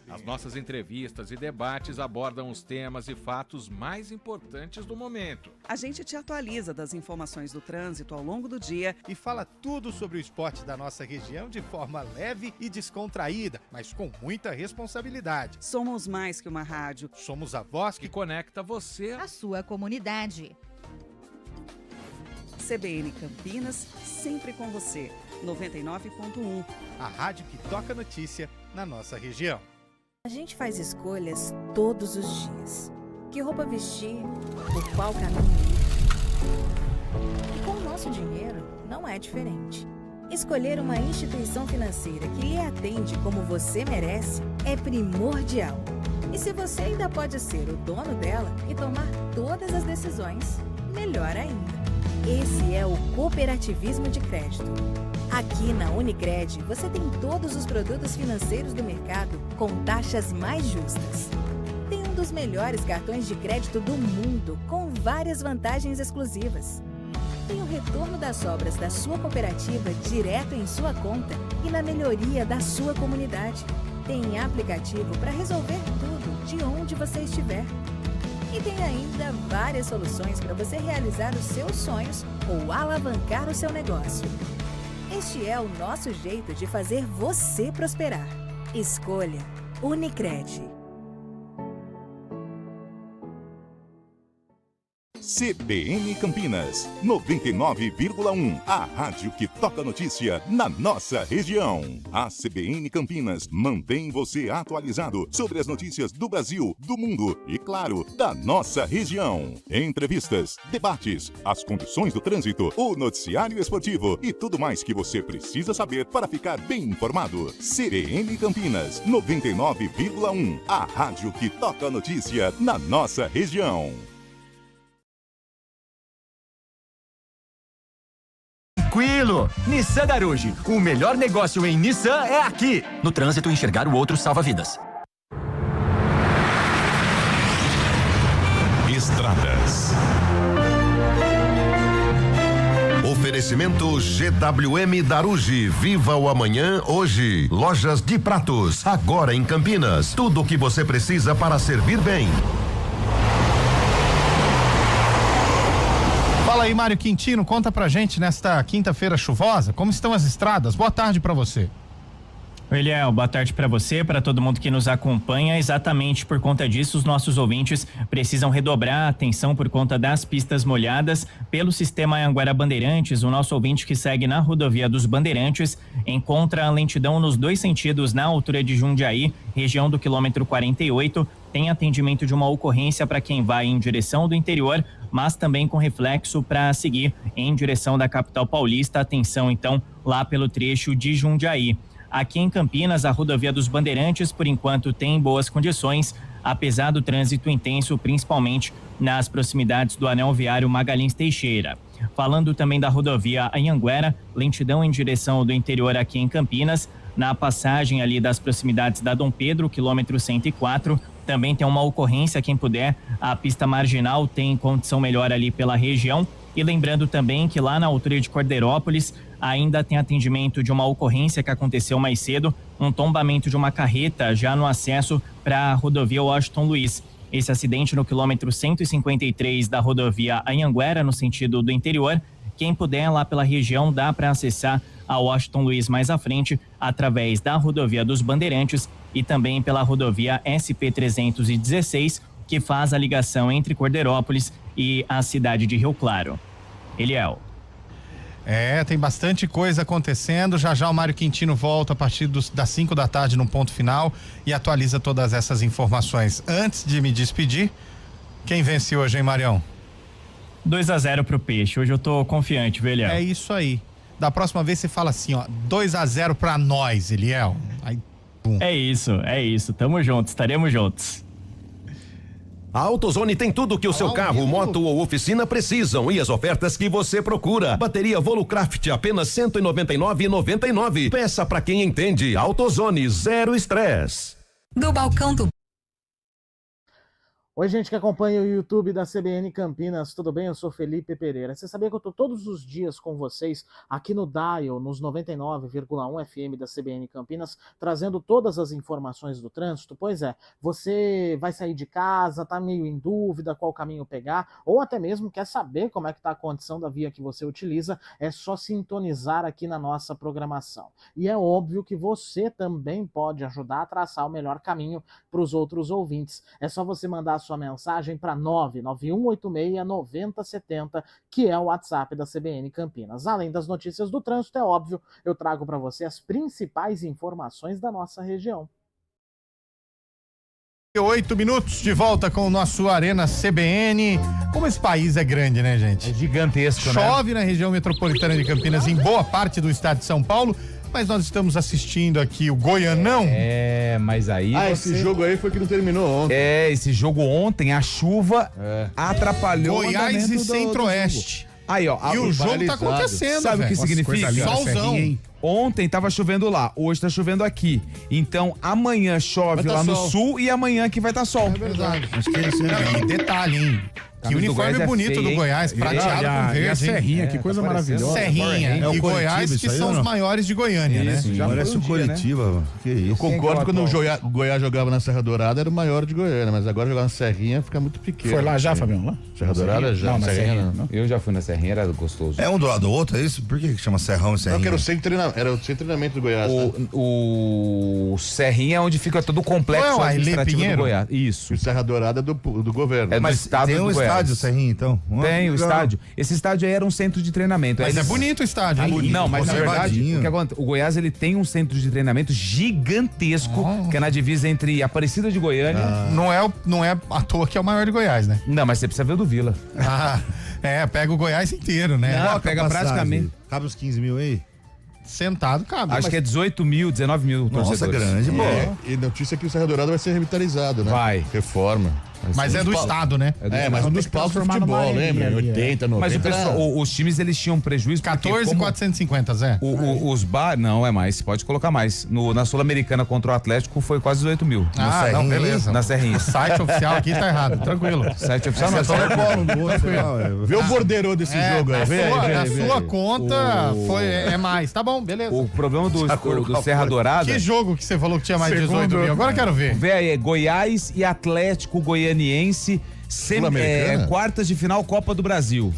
As nossas entrevistas e debates abordam os temas e fatos mais importantes do momento. A gente te atualiza das informações do trânsito ao longo do dia e fala tudo sobre o esporte da nossa região de forma leve e descontraída, mas com muita responsabilidade. Somos mais que uma rádio. Somos a voz que conecta você à sua comunidade. CBN Campinas, sempre com você. 99.1. A rádio que toca notícia na nossa região. A gente faz escolhas todos os dias. Que roupa vestir, por qual caminho ir. E com o nosso dinheiro, não é diferente. Escolher uma instituição financeira que lhe atende como você merece é primordial. E se você ainda pode ser o dono dela e tomar todas as decisões, melhor ainda. Esse é o cooperativismo de crédito. Aqui na Unicred, você tem todos os produtos financeiros do mercado com taxas mais justas. Tem um dos melhores cartões de crédito do mundo, com várias vantagens exclusivas. Tem o retorno das obras da sua cooperativa direto em sua conta e na melhoria da sua comunidade. Tem aplicativo para resolver tudo de onde você estiver. E tem ainda várias soluções para você realizar os seus sonhos ou alavancar o seu negócio. Este é o nosso jeito de fazer você prosperar. Escolha Unicred. CBN Campinas, 99,1. A rádio que toca notícia na nossa região. A CBN Campinas mantém você atualizado sobre as notícias do Brasil, do mundo e, claro, da nossa região. Entrevistas, debates, as condições do trânsito, o noticiário esportivo e tudo mais que você precisa saber para ficar bem informado. CBN Campinas, 99,1. A rádio que toca notícia na nossa região. Tranquilo! Nissan Daruge. O melhor negócio em Nissan é aqui. No trânsito, enxergar o outro salva vidas. Estradas. Oferecimento GWM Darugi. Viva o amanhã hoje. Lojas de pratos, agora em Campinas. Tudo o que você precisa para servir bem. Fala aí, Mário Quintino, conta pra gente nesta quinta-feira chuvosa, como estão as estradas? Boa tarde pra você. Eliel, boa tarde para você, para todo mundo que nos acompanha. Exatamente por conta disso, os nossos ouvintes precisam redobrar a atenção por conta das pistas molhadas pelo sistema Anhanguera Bandeirantes. O nosso ouvinte que segue na rodovia dos Bandeirantes encontra a lentidão nos dois sentidos na altura de Jundiaí, região do quilômetro 48. Tem atendimento de uma ocorrência para quem vai em direção do interior, mas também com reflexo para seguir em direção da capital paulista. Atenção então lá pelo trecho de Jundiaí. Aqui em Campinas, a rodovia dos Bandeirantes, por enquanto, tem boas condições, apesar do trânsito intenso, principalmente nas proximidades do anel viário Magalhães Teixeira. Falando também da rodovia Anhanguera, lentidão em direção do interior aqui em Campinas, na passagem ali das proximidades da Dom Pedro, quilômetro 104, também tem uma ocorrência, quem puder, a pista marginal tem condição melhor ali pela região. E lembrando também que lá na altura de Cordeirópolis ainda tem atendimento de uma ocorrência que aconteceu mais cedo, um tombamento de uma carreta já no acesso para a rodovia Washington Luiz. Esse acidente no quilômetro 153 da rodovia Anhanguera, no sentido do interior. Quem puder lá pela região dá para acessar a Washington Luiz mais à frente através da rodovia dos Bandeirantes e também pela rodovia SP-316, que faz a ligação entre Cordeirópolis e a cidade de Rio Claro. Eliel. Tem bastante coisa acontecendo. Já já o Mário Quintino volta a partir das 5 da tarde no ponto final e atualiza todas essas informações. Antes de me despedir, quem vence hoje, hein, Marião? 2-0 pro Peixe. Hoje eu tô confiante, viu, Eliel? É isso aí. Da próxima vez você fala assim, ó, 2-0 pra nós, Eliel. Aí, é isso. Tamo juntos, estaremos juntos. A AutoZone tem tudo que o seu carro, moto ou oficina precisam e as ofertas que você procura. Bateria Volucraft apenas R$199,99. Peça pra quem entende. AutoZone, zero estresse. Do balcão do... Oi, gente que acompanha o YouTube da CBN Campinas, tudo bem? Eu sou Felipe Pereira. Você sabia que eu tô todos os dias com vocês aqui no Dial, nos 99,1 FM da CBN Campinas, trazendo todas as informações do trânsito? Pois é, você vai sair de casa, tá meio em dúvida qual caminho pegar, ou até mesmo quer saber como é que tá a condição da via que você utiliza, é só sintonizar aqui na nossa programação. E é óbvio que você também pode ajudar a traçar o melhor caminho para os outros ouvintes. É só você mandar sua mensagem para 99186-9070, que é o WhatsApp da CBN Campinas. Além das notícias do trânsito, é óbvio, eu trago para você as principais informações da nossa região. 8 minutos de volta com o nosso Arena CBN. Como esse país é grande, né, gente? É gigantesco, né? Chove na região metropolitana de Campinas, em boa parte do estado de São Paulo, mas nós estamos assistindo aqui o Goianão. Mas aí esse jogo aí foi que não terminou ontem. Esse jogo ontem, a chuva atrapalhou Goiás e Centro-Oeste. Aí, ó. E o jogo tá acontecendo, sabe o que significa? Solzão. Ontem tava chovendo lá, hoje tá chovendo aqui. Então, amanhã chove lá no sul e amanhã aqui vai estar sol. É verdade. Acho que e detalhe, hein? Que uniforme bonito do Goiás, prateado com verde. E a Serrinha, que coisa maravilhosa. Serrinha e Goiás, que são os maiores de Goiânia, né? Já parece o Coritiba, mano. Que isso. Eu concordo que quando o Goiás jogava na Serra Dourada era o maior de Goiânia, mas agora jogar na Serrinha fica muito pequeno. Foi lá já, Fabião? Lá? Serra Dourada já? Não, na Serrinha não. Eu já fui na Serrinha, era gostoso. É um do lado do outro, é isso? Por que chama Serrão e Serrinha? Não, que era o centro de treinamento do Goiás. O Serrinha é onde fica todo o complexo administrativo do Goiás. Isso. E Serra Dourada é do governo. É do estado tem do um Goiás. Estádio Serrinha, então? Tem o estádio. Esse estádio aí era um centro de treinamento. Mas é bonito o estádio, hein? Não, mas na verdade, o Goiás ele tem um centro de treinamento gigantesco, que é na divisa entre Aparecida de Goiânia. Não é à toa que é o maior de Goiás, né? Não, mas você precisa ver o do Vila. Pega o Goiás inteiro, né? Não, pega praticamente. Cabe uns 15 mil aí? Sentado cabe. Acho que é 18 mil, 19 mil torcedores. Nossa, grande, pô. E notícia que o Serra Dourada vai ser revitalizado, né? Vai. Reforma. Mas é do estado, né? Mas um dos palcos do futebol, lembra? 80, 90. Mas o pessoal, os times, eles tinham prejuízo. 14,450, Zé. Os bar, não é mais, pode colocar mais. Na Sul-Americana contra o Atlético foi quase 18 mil. Não, beleza. Na Serrinha. O site oficial aqui tá errado, tranquilo. Site oficial não, Vê o borderô desse jogo aí. A sua conta é mais. Tá bom, beleza. O problema do Serra Dourada. Que jogo que você falou que tinha mais 18 mil? Agora eu quero ver. Vê aí, Goiás e Atlético Goianiense, quartas de final Copa do Brasil.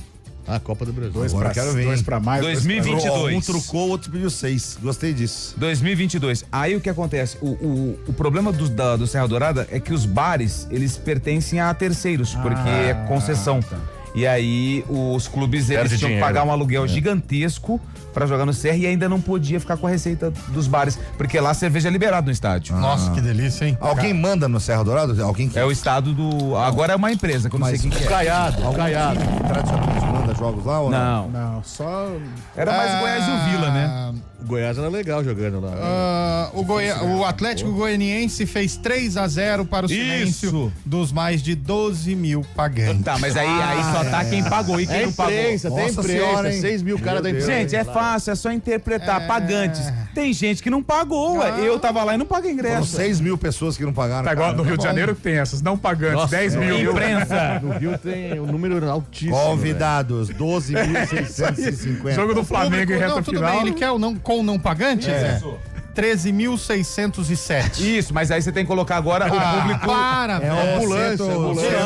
Copa do Brasil. 2 pra mais. 2022. Um trucou, o outro pediu 6. Gostei disso. 2022. Aí o que acontece? O problema do Serra Dourada é que os bares, eles pertencem a terceiros, porque é concessão. Tá. E aí os clubes, eles tinham que pagar um aluguel gigantesco pra jogar no Serra e ainda não podia ficar com a receita dos bares, porque lá a cerveja é liberada no estádio. Nossa, que delícia, hein? Alguém manda no Serra Dourada? Alguém que... É o estado do... Agora é uma empresa, que eu não sei quem que é. Caiado. Tradicionalmente manda jogos lá ou não? Não, só... Era mais Goiás e o Vila, né? O Goiás era legal jogando lá. O Atlético Goianiense fez 3-0 para o silêncio dos mais de 12 mil pagantes. Tá, mas aí só tá quem pagou e quem não pagou. Tem imprensa, 6 mil caras da imprensa. Gente, é fácil, é só interpretar. Pagantes. Tem gente que não pagou, ué. Eu tava lá e não paguei ingresso. Foram 6 mil pessoas que não pagaram. Tá igual no Rio de Janeiro que tem essas, não pagantes, Nossa, 10 mil. Imprensa. No Rio tem um número altíssimo. Convidados, 12.650. Jogo do Flamengo em reta tudo final. bem, ele quer o não pagante, Zé? 13.607. Isso, mas aí você tem que colocar agora o público. Para, ambulância.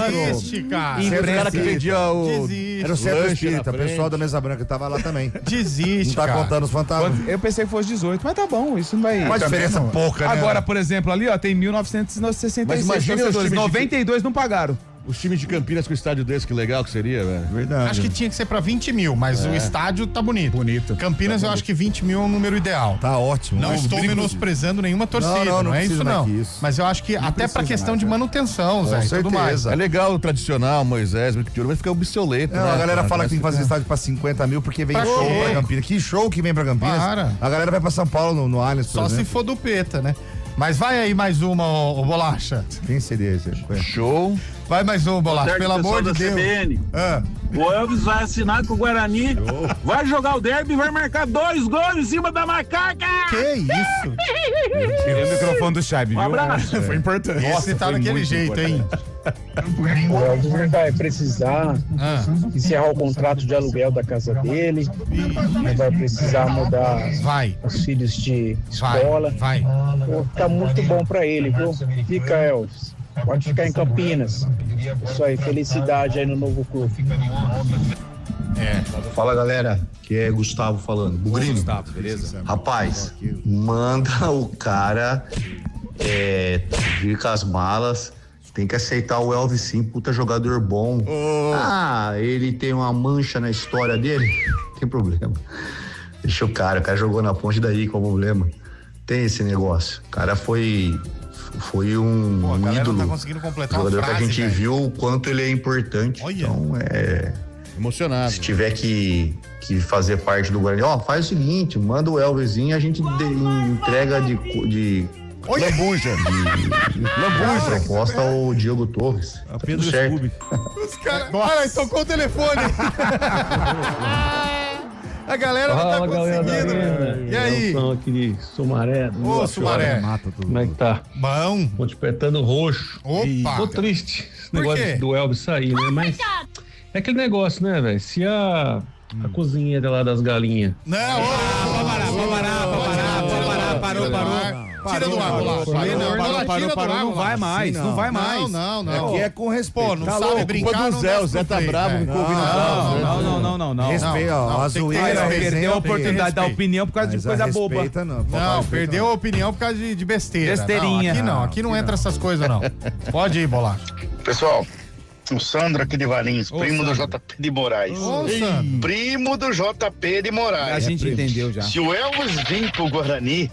Desiste, cara. O cara que vendia o... Desiste. Era o centro espírita, o pessoal da Mesa Branca tava lá também. Desiste, Não tá cara. contando os fantasmas. Eu pensei que fosse 18, mas tá bom, isso não vai... Uma diferença pouca, né? Agora, por exemplo, ali, ó, tem 1.966 Mas imagina torcedores, os times 92 não pagaram. Os times de Campinas com o estádio desse, que legal que seria, velho. Verdade. Acho que tinha que ser pra 20 mil, mas o estádio tá bonito. Campinas, eu acho que 20 mil é um número ideal. Tá ótimo. Não estou menosprezando nenhuma torcida, não é isso não. Mas eu acho que até pra questão de manutenção, Zé, e tudo mais. É legal o tradicional, Moisés, muito que vai ficar obsoleto. Não, né? a galera fala que tem que fazer estádio pra 50 mil porque vem show pra Campinas. Que show que vem pra Campinas? Para. A galera vai pra São Paulo no Allianz, por Só exemplo. se for do Peta, né? Mas vai aí mais uma, ô Bolacha. Quem seria esse? Show. Vai mais uma, Bolacha, pelo amor de Deus. CBN. O Elvis vai assinar com o Guarani, vai jogar o derby e vai marcar 2 gols em cima da macaca! Que isso? Tirei o microfone do Chaib, viu? Um abraço. Foi importante. Esse tá daquele jeito, hein? O Elvis vai precisar encerrar o contrato de aluguel da casa dele, vai precisar mudar os filhos de escola. Pô, tá muito bom pra ele, viu? Fica, Elvis. Pode ficar em Campinas. Isso aí, felicidade aí no novo clube. Fala, galera, que é Gustavo falando. Bugrino. Gustavo, beleza? Rapaz, manda o cara vir com as malas. Tem que aceitar o Elvis sim, puta jogador bom. Ele tem uma mancha na história dele? Não tem problema. Deixa o cara jogou na ponte daí, qual o problema? Tem esse negócio. O cara foi um ídolo. Não tá conseguindo completar jogador uma frase, que a gente velho. viu o quanto ele é importante. Olha. Então, emocionado. Se tiver que fazer parte do Guarani, faz o seguinte, manda o Elvisinho e a gente entrega de lambuja. Lambuja. Proposta ao Diogo Torres. A Pedro Tudo certo. Scooby. Os caras. Ai, tocou o telefone. A galera não tá conseguindo. E aí? Eu aqui de Sumaré. Ô, Sumaré. Como é que tá? Bom. Ponte Pretano roxo. Opa. Tô triste esse Por negócio quê? do Elvis sair, né? Mas é aquele negócio, né, velho? Se a cozinheira lá das galinhas... Não, Parou. Tira do ar, Bolacha. Parou, não vai mais, não vai mais. Não. Aqui é com respeito. Pô, não Tá sabe louco, brincar, culpa do não Zé, desce o Zé pro tá play, bravo velho. com o ouvindo. Não. Respeita, ó, a zoeira, Perdeu a oportunidade da opinião por causa de coisa boba. Não, perdeu a opinião por causa de besteira. Besteirinha. Não, aqui não entra essas coisas, não. Pode ir, Bolacha. Pessoal, o Sandro aqui de Valins, primo do JP de Moraes. Ô, Sandro. Primo do JP de Moraes. A gente entendeu já. Se o Elvis vir pro Guarani,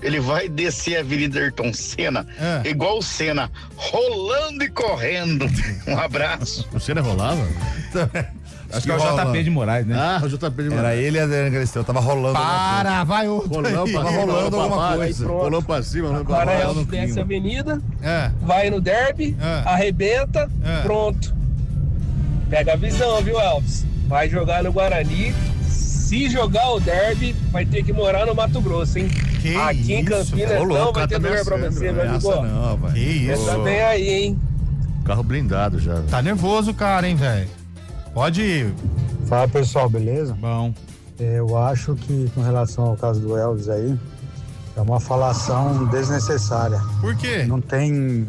ele vai descer a Avenida Ayrton Senna, igual o Senna, rolando e correndo. Um abraço. O Senna rolava? Acho que é o JP de Moraes, né? Ah, o JP de Moraes. Era ele e a Adriana Galisteu, tava rolando. Vai outro. Tava rolando alguma coisa. Rolou pra cima, rolou Agora pra é baixo. o desce a avenida, vai no derby, arrebenta, pronto. Pega a visão, viu, Elvis? Vai jogar no Guarani. Se jogar o derby, vai ter que morar no Mato Grosso, hein? Aqui em Campinas não vai ter lugar pra você, meu amigo. Que isso? Pensa bem aí, hein? Carro blindado já. Tá nervoso o cara, hein, velho? Pode ir. Fala, pessoal, beleza? Bom. Eu acho que, com relação ao caso do Elvis aí, é uma falação desnecessária. Por quê? Não tem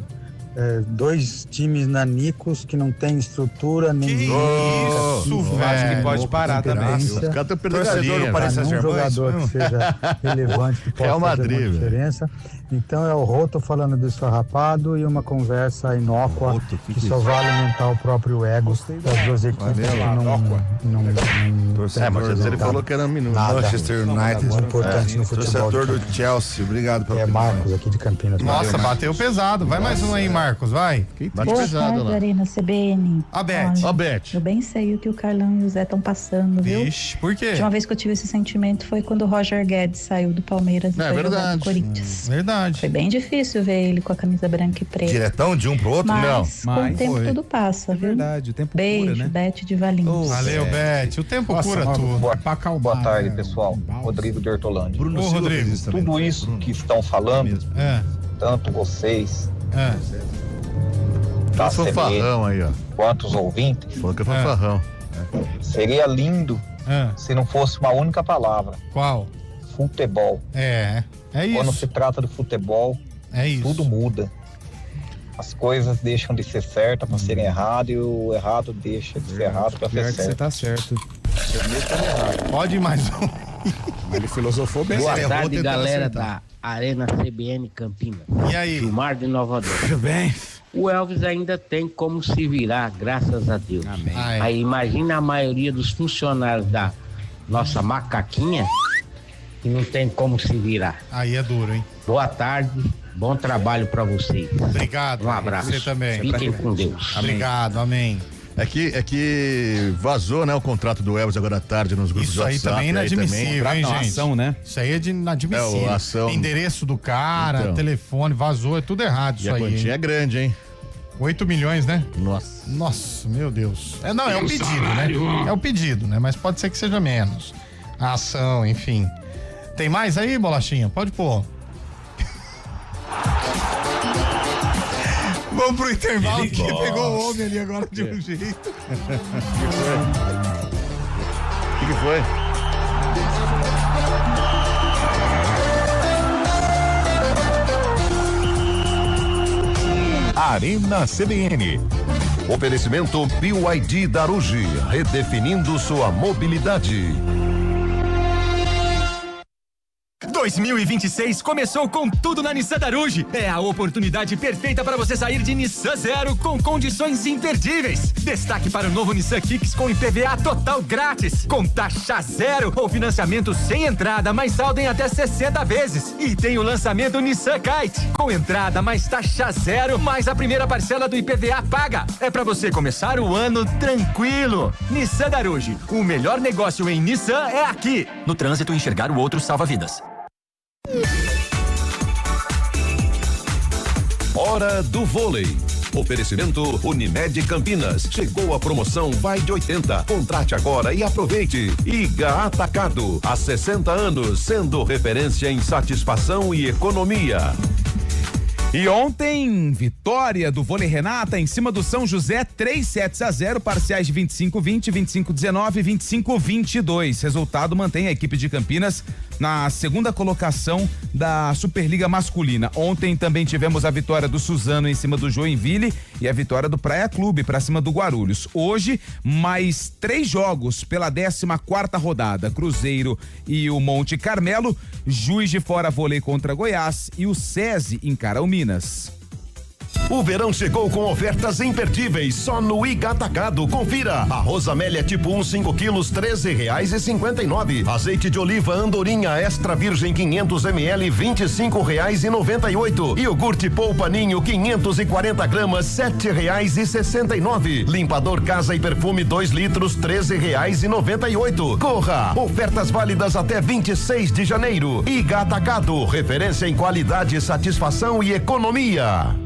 dois times nanicos que não tem estrutura nenhuma. Eu acho que pode parar também. Os caras estão perdendo a linha. Um jogador que seja relevante, que possa fazer uma diferença. Então é o Roto falando desfarrapado e uma conversa inócua que só vai alimentar o próprio ego das duas equipes que não mas ele falou que era um minuto. Manchester United. Importante no futebol. Torcedor do Chelsea, obrigado pela Marcos aqui de Campinas. Nossa, bateu pesado. Vai mais um aí, Marcos, vai. Bate pesado lá. Arena CBN. A Beth. Ó, Beth. Eu bem sei o que o Carlão e o Zé estão passando, viu? Vixe, por quê? A última vez que eu tive esse sentimento foi quando o Roger Guedes saiu do Palmeiras e foi jogar do Corinthians. Verdade. Foi bem difícil ver ele com a camisa branca e preta. Diretão de um pro outro? Mas, Não. Com o tempo tudo passa, viu? Verdade, o tempo Beijo, cura, né? Beth de Valinhos. Valeu, Beth. O tempo cura tudo. Boa tarde, pessoal. Rodrigo de Hortolândia. Bruno Rodrigo. Tudo isso que estão falando, tanto vocês, Tá fanfarrão aí, ó. quanto os ouvintes, Falou que é fanfarrão. seria lindo se não fosse uma única palavra. Qual? Futebol. É isso. Quando se trata do futebol, tudo muda. As coisas deixam de ser certas para serem erradas e o errado deixa de ser errado para ser certo. Você tá certo. Pode ir mais um. Ele filosofou bem. Boa tarde, galera da Arena CBN Campinas. E aí? Gilmar de Nova Odessa. Tudo bem? O Elvis ainda tem como se virar, graças a Deus. Amém. Aí imagina a maioria dos funcionários da nossa macaquinha que não tem como se virar. Aí é duro, hein? Boa tarde, bom trabalho pra vocês. Obrigado. Um abraço. Você também. Fiquem com Deus. Obrigado, amém. É que vazou, né, o contrato do Elvis agora à tarde nos grupos Isso do aí WhatsApp. também é inadmissível, hein, gente? Ação, né? Isso aí é inadmissível. ação. Endereço do cara, Então. telefone, vazou, é tudo errado E isso a aí. quantia é grande, hein? 8 milhões, né? Nossa. Nossa, meu Deus. É o pedido, né? É o pedido, né? Mas pode ser que seja menos. A ação, enfim. Tem mais aí, Bolachinha? Pode pôr. Vamos pro intervalo, que pegou o homem ali agora de um jeito. O que foi? Arena CBN. Oferecimento BYD Darugi, redefinindo sua mobilidade. 2026 começou com tudo na Nissan Darugi. É a oportunidade perfeita para você sair de Nissan Zero com condições imperdíveis. Destaque para o novo Nissan Kicks com IPVA total grátis, com taxa zero ou financiamento sem entrada, mais saldo em até 60 vezes. E tem o lançamento Nissan Kite, com entrada mais taxa zero, mais a primeira parcela do IPVA paga. É para você começar o ano tranquilo. Nissan Darugi, o melhor negócio em Nissan é aqui. No trânsito, enxergar o outro salva vidas. Hora do vôlei. Oferecimento Unimed Campinas. Chegou a promoção Vai de 80. Contrate agora e aproveite. Iga Atacado. Há 60 anos, sendo referência em satisfação e economia. E ontem, vitória do Vôlei Renata em cima do São José, 3-7-0, parciais de 25-20, 25-19 e 25-22. Resultado mantém a equipe de Campinas na segunda colocação da Superliga Masculina. Ontem também tivemos a vitória do Suzano em cima do Joinville e a vitória do Praia Clube para cima do Guarulhos. Hoje, mais 3 jogos pela 14ª rodada. Cruzeiro e o Monte Carmelo, Juiz de Fora Vôlei contra Goiás e o SESI encara o Minas. O verão chegou com ofertas imperdíveis só no Iga Atacado. Confira. Arroz Amélia tipo 1, 5 quilos, R$13,59. Azeite de oliva Andorinha Extra Virgem 500 ml, R$25,98. Iogurte Polpa Ninho 540 gramas, R$7,69. Limpador Casa e Perfume 2 litros, R$13,98. Corra! Ofertas válidas até 26 de janeiro. Iga Atacado, referência em qualidade, satisfação e economia.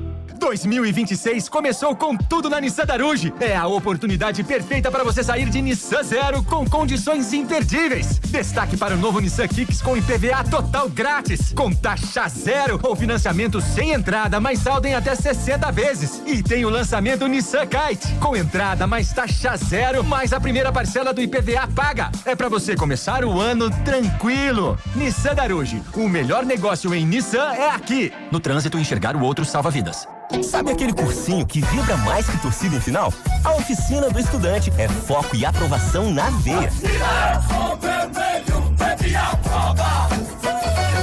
2026 começou com tudo na Nissan Daruge. É a oportunidade perfeita para você sair de Nissan Zero com condições imperdíveis. Destaque para o novo Nissan Kicks com IPVA total grátis, com taxa zero ou financiamento sem entrada, mais saldo em até 60 vezes. E tem o lançamento Nissan Kite, com entrada mais taxa zero, mais a primeira parcela do IPVA paga. É para você começar o ano tranquilo. Nissan Daruge, o melhor negócio em Nissan é aqui. No trânsito, enxergar o outro salva vidas. Sabe aquele cursinho que vibra mais que torcida em final? A Oficina do Estudante é foco e aprovação na veia.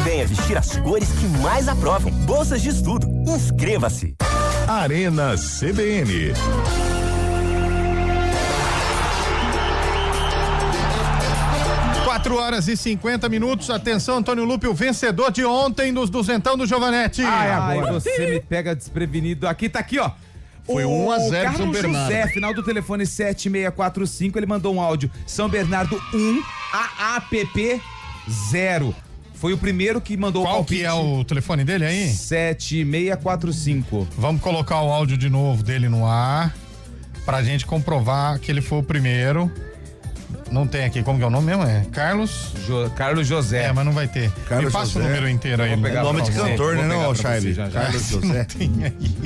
Venha vestir as cores que mais aprovam. Bolsas de estudo. Inscreva-se. Arena CBN. 4h50. Atenção, Antônio Lupe, o vencedor de ontem dos duzentão do Giovanetti. Ai, você me pega desprevenido. Tá aqui, ó. Foi 1-0 São Bernardo. José, final do telefone 7645, ele mandou um áudio. São Bernardo 1, AAPP 0. Foi o primeiro que mandou o palpite. Qual que é o telefone dele aí? 7645. Vamos colocar o áudio de novo dele no ar, pra gente comprovar que ele foi o primeiro. Não tem aqui, como que é o nome mesmo? É Carlos? Carlos José. É, mas não vai ter. Carlos Me passa José. o número inteiro aí. É nome de cantor, né, não, Chaibe? Carlos José.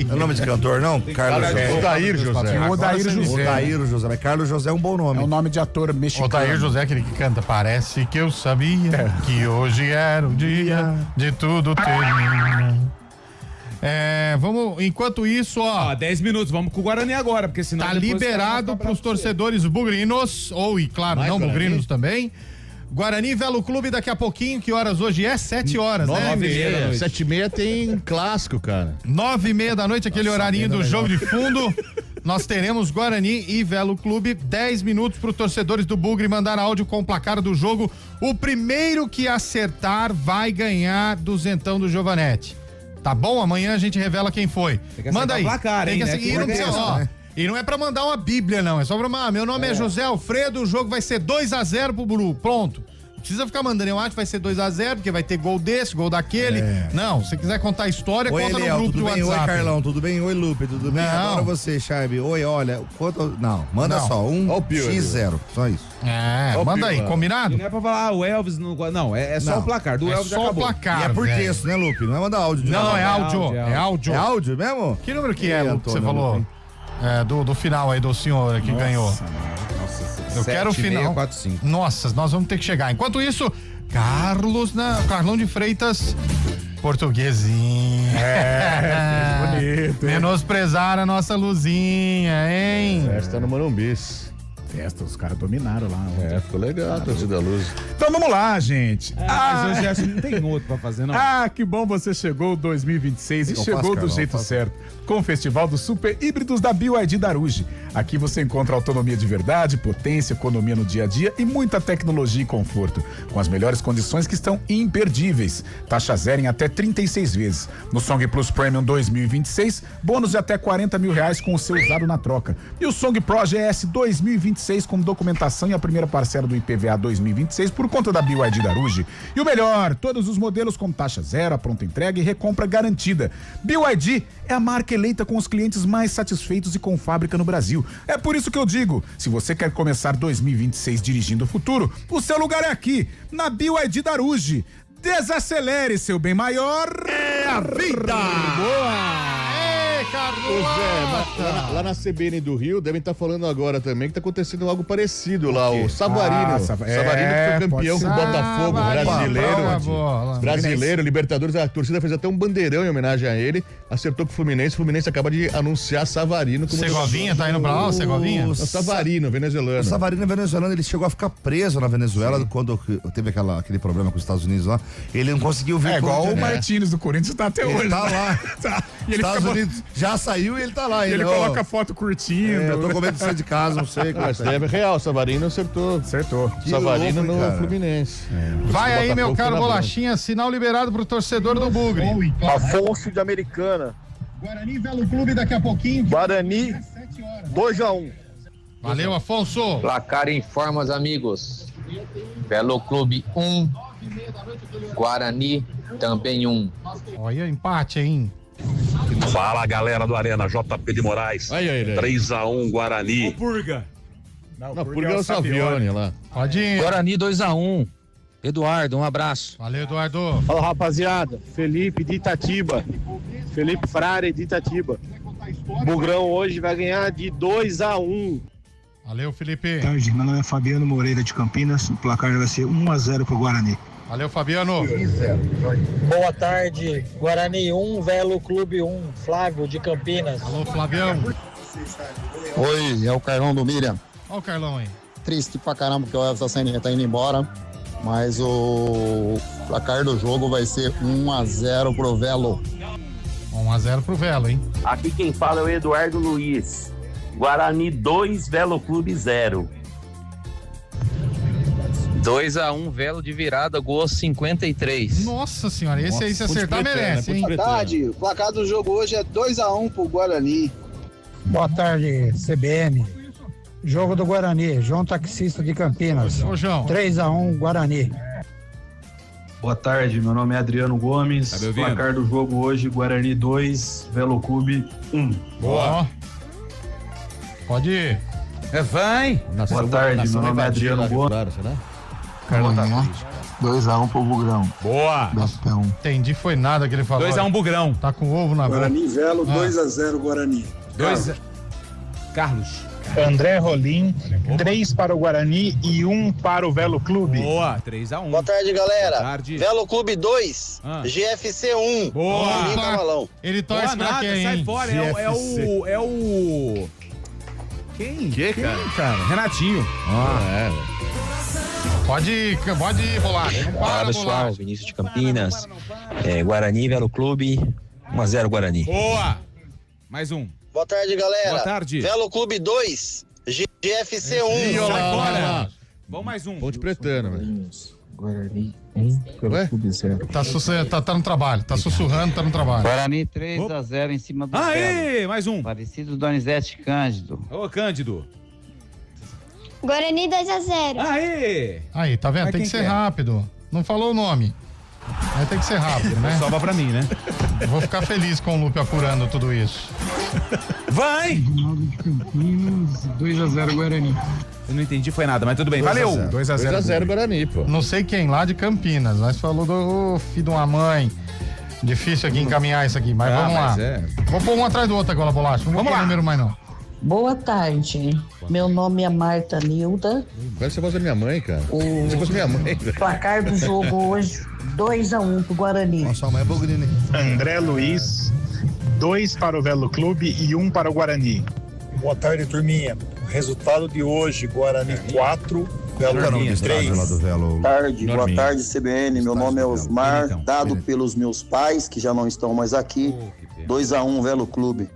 Não é nome de cantor, não? Carlos José. Odair José. Odair José. Mas Carlos José é um bom nome. É um nome de ator mexicano. Odair José, aquele que canta. Parece que eu sabia que hoje era o dia de tudo terminar. Vamos, enquanto isso, ó. 10 minutos, vamos com o Guarani agora, porque senão. Tá liberado pros torcedores bugrinos, claro, não bugrinos também. Guarani e Velo Clube daqui a pouquinho, que horas hoje é? 7 horas, né? 9h30. 7h30 tem clássico, cara. 9h30 da noite, aquele horarinho do jogo de fundo. Nós teremos Guarani e Velo Clube, 10 minutos para os torcedores do Bugre mandar áudio com o placar do jogo. O primeiro que acertar vai ganhar duzentão do Giovanetti. Tá bom? Amanhã a gente revela quem foi. Manda aí. Placar, hein, né? E não é pra mandar uma bíblia, não. É só pra mandar. Meu nome é José Alfredo, o jogo vai ser 2-0 pro Buru. Pronto. Não precisa ficar mandando. Eu acho que vai ser 2-0, porque vai ter gol desse, gol daquele. Não, se quiser contar a história, Oi, conta Eliel, no grupo do WhatsApp. Oi, Carlão, tudo bem? Oi, Lupe, tudo bem? Adoro você, Chaibe. Oi, olha, quanto... Não, manda só, 1x0, só isso. Manda aí, combinado? Não é pra falar, o Elvis não, é só o placar, do Elvis só acabou. o placar, e é por texto, né, Lupe? Não é mandar áudio. Não, é áudio. É áudio. É áudio mesmo? Que número que é, Lupe, que você falou? Do final aí, do senhor que ganhou. Nossa, eu quero o final. 645. Nossa, nós vamos ter que chegar. Enquanto isso, Carlão de Freitas, portuguesinho. Bonito. Menosprezar a nossa luzinha, hein? Festa no Morumbis. Festa, os caras dominaram lá. Ficou legal, torcida da luz. Então vamos lá, gente. Mas hoje acho que não tem outro pra fazer, não. Que bom, você chegou 2026 e chegou do jeito certo. Com o Festival dos Super Híbridos da BYD Daruge. Aqui você encontra autonomia de verdade, potência, economia no dia a dia e muita tecnologia e conforto. Com as melhores condições que estão imperdíveis. Taxa zero em até 36 vezes. No Song Plus Premium 2026, bônus de até R$40 mil com o seu usado na troca. E o Song Pro GS 2026 com documentação e a primeira parcela do IPVA 2026 por conta da BYD Daruge. E o melhor, todos os modelos com taxa zero, a pronta entrega e recompra garantida. BYD é a marca eleita com os clientes mais satisfeitos e com fábrica no Brasil. É por isso que eu digo, se você quer começar 2026 dirigindo o futuro, o seu lugar é aqui, na BYD Daruge. Desacelere, seu bem maior. É a vida! Boa! Ei, Carlos! Lá na CBN do Rio, devem estar falando agora também que tá acontecendo algo parecido lá. O Savarino. Savarino que foi campeão com o Botafogo brasileiro, Libertadores. A torcida fez até um bandeirão em homenagem a ele. Acertou com o Fluminense. O Fluminense acaba de anunciar Savarino como... Segovinha, tá indo pra lá, o Segovinha? O Savarino, venezuelano. O Savarino venezuelano, ele chegou a ficar preso na Venezuela quando teve aquele problema com os Estados Unidos lá. Ele não conseguiu vir. É igual o Martins do Corinthians tá até hoje. Tá lá. E ele Estados Unidos já saiu e ele tá lá. E ele coloca foto curtindo. Eu tô com medo de sair de casa, não sei. Mas deve real, o Savarino acertou. Savarino no Fluminense. Vai aí, meu caro Bolachinha, sinal liberado pro torcedor do Bugre. Afonso de Americana. Guarani Velo Clube daqui a pouquinho. Guarani 2-1. Valeu, Afonso. Placar em formas, amigos. Velo Clube 1. Guarani também 1. Olha, empate, hein? Fala, galera do Arena, JP de Moraes. 3-1 Guarani. O Purga. Não, Purga é o Savione lá. Pode ir. Guarani 2-1. Eduardo, um abraço. Valeu, Eduardo. Fala, rapaziada. Felipe de Itatiba. Felipe Frare de Itatiba. Bugrão hoje vai ganhar de 2-1. Valeu, Felipe. Boa tarde, meu nome é Fabiano Moreira de Campinas. O placar vai ser 1-0 pro Guarani. Valeu, Fabiano. Boa tarde, Guarani 1, Velo Clube 1, Flávio de Campinas. Alô, Flavião. Oi, é o Carlão do Miriam. Olha o Carlão aí. Triste pra caramba que o Elvis tá indo embora, mas o placar do jogo vai ser 1-0 pro Velo. 1-0 pro Velo, hein? Aqui quem fala é o Eduardo Luiz. Guarani 2, Velo Clube 0. 2-1, Velo de virada, gol 53. Nossa senhora, esse aí se acertar merece, hein? Boa tarde, o placar do jogo hoje é 2-1 pro Guarani. Boa tarde, CBN. Jogo do Guarani, João Taxista de Campinas. Ô, João. 3-1, Guarani. Boa tarde, meu nome é Adriano Gomes. Tá me ouvindo? Placar do jogo hoje, Guarani 2, Velo Clube 1. Boa. Pode ir. Vai. Boa tarde, meu nome é Adriano Gomes. 2-1 pro Bugrão. Boa. Entendi, foi nada que ele falou. 2-1 Bugrão. Tá com ovo na boca. Guarani Velo 2-0 Guarani. Carlos. André Rolim, 3 para o Guarani e 1 para o Velo Clube. Boa, 3-1. Boa tarde, galera. Boa tarde. Velo Clube 2, GFC 1. Boa. Ele torce pra quem, sai hein? fora, é o... Quem? Cara? Renatinho. Pode ir, Bolacha. Fala, pessoal, Vinícius de Campinas. Guarani, Velo Clube, 1-0 Guarani. Boa. Mais um. Boa tarde, galera. Boa tarde. Velo Clube 2, GFC 1. Sai fora. Vamos mais um. Ponte Pretana, velho. Guarani 1, Velo Clube 0. Tá no trabalho, tá sussurrando, tá no trabalho. Guarani 3-0 em cima do Aê, mais um. Parecido Donizete Cândido. Ô, Cândido. Guarani 2-0. Aê. Aí, tá vendo? Tem que ser rápido. Não falou o nome. Aí tem que ser rápido, né? Sobra pra mim, né? Eu vou ficar feliz com o Lupe apurando tudo isso. Vai! 2-0 Guarani. Eu não entendi, foi nada, mas tudo bem. Valeu! 2-0 Guarani, pô. Não sei quem lá de Campinas, mas falou do filho de uma mãe. Difícil aqui encaminhar isso aqui, mas vamos lá. Vou pôr um atrás do outro agora, Bolacha. Não vou pôr número mais não. Boa tarde. Meu nome é Marta Nilda. Parece a voz da minha mãe, cara. Se fosse minha mãe. Placar do jogo hoje, 2-1 pro Guarani. Nossa, mãe é Bogrini. André Luiz, 2 para o Velo Clube e 1 para o Guarani. Boa tarde, turminha. Resultado de hoje, Guarani 4, Velo Clube 3. Boa tarde, CBN. Meu nome é Osmar, dado pelos meus pais, que já não estão mais aqui. 2-1, Velo Clube.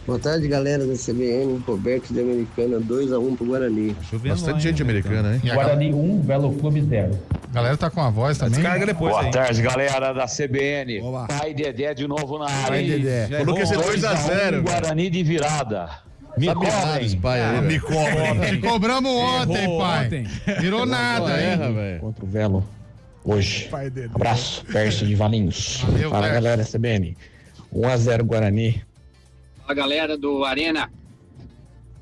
Boa tarde, galera da CBN, Roberto de Americana, 2-1 pro Guarani. Bastante gente americana, hein? Guarani 1, Velo Clube 0. A galera tá com a voz também. Descarga depois. Boa tarde, galera da CBN. Pai Dedé de novo na área. Pai Dedé. Falou que ia ser 2-0. Guarani de virada. Me cobrem. Me cobrem. Te cobramos ontem, pai. Virou nada, hein? Contra o Velo, hoje. Abraço, Pércio de Valinhos. Valeu, fala, Pércio. galera CBN. 1-0 Guarani. Fala, galera do Arena.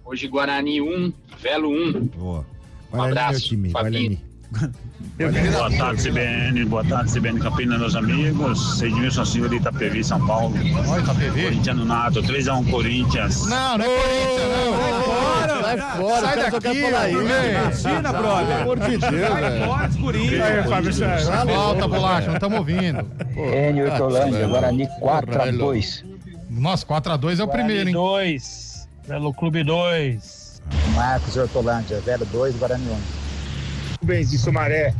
Hoje Guarani 1, Velo 1. Boa. Um abraço, meu time, Fabinho. Guarani. Boa tarde, CBN. Boa tarde, CBN Campinas, meus amigos. Edmilson Silva de Itapevi, São Paulo. Oi, Itapevi. Corintiano Nato, 3-1 Corinthians. Não é Corinthians, não. Sai fora, sai daqui, imagina, brother. Pelo amor de Deus, velho. Fora de Corinthians. Volta, Bolacha, não estamos ouvindo. Enio Hortolândia, Guarani 4-2. Nossa, 4-2 é o primeiro, hein? 2, Velo Clube 2. Marcos Hortolândia, Velo 2, Guarani 1. Rubens de Sumaré,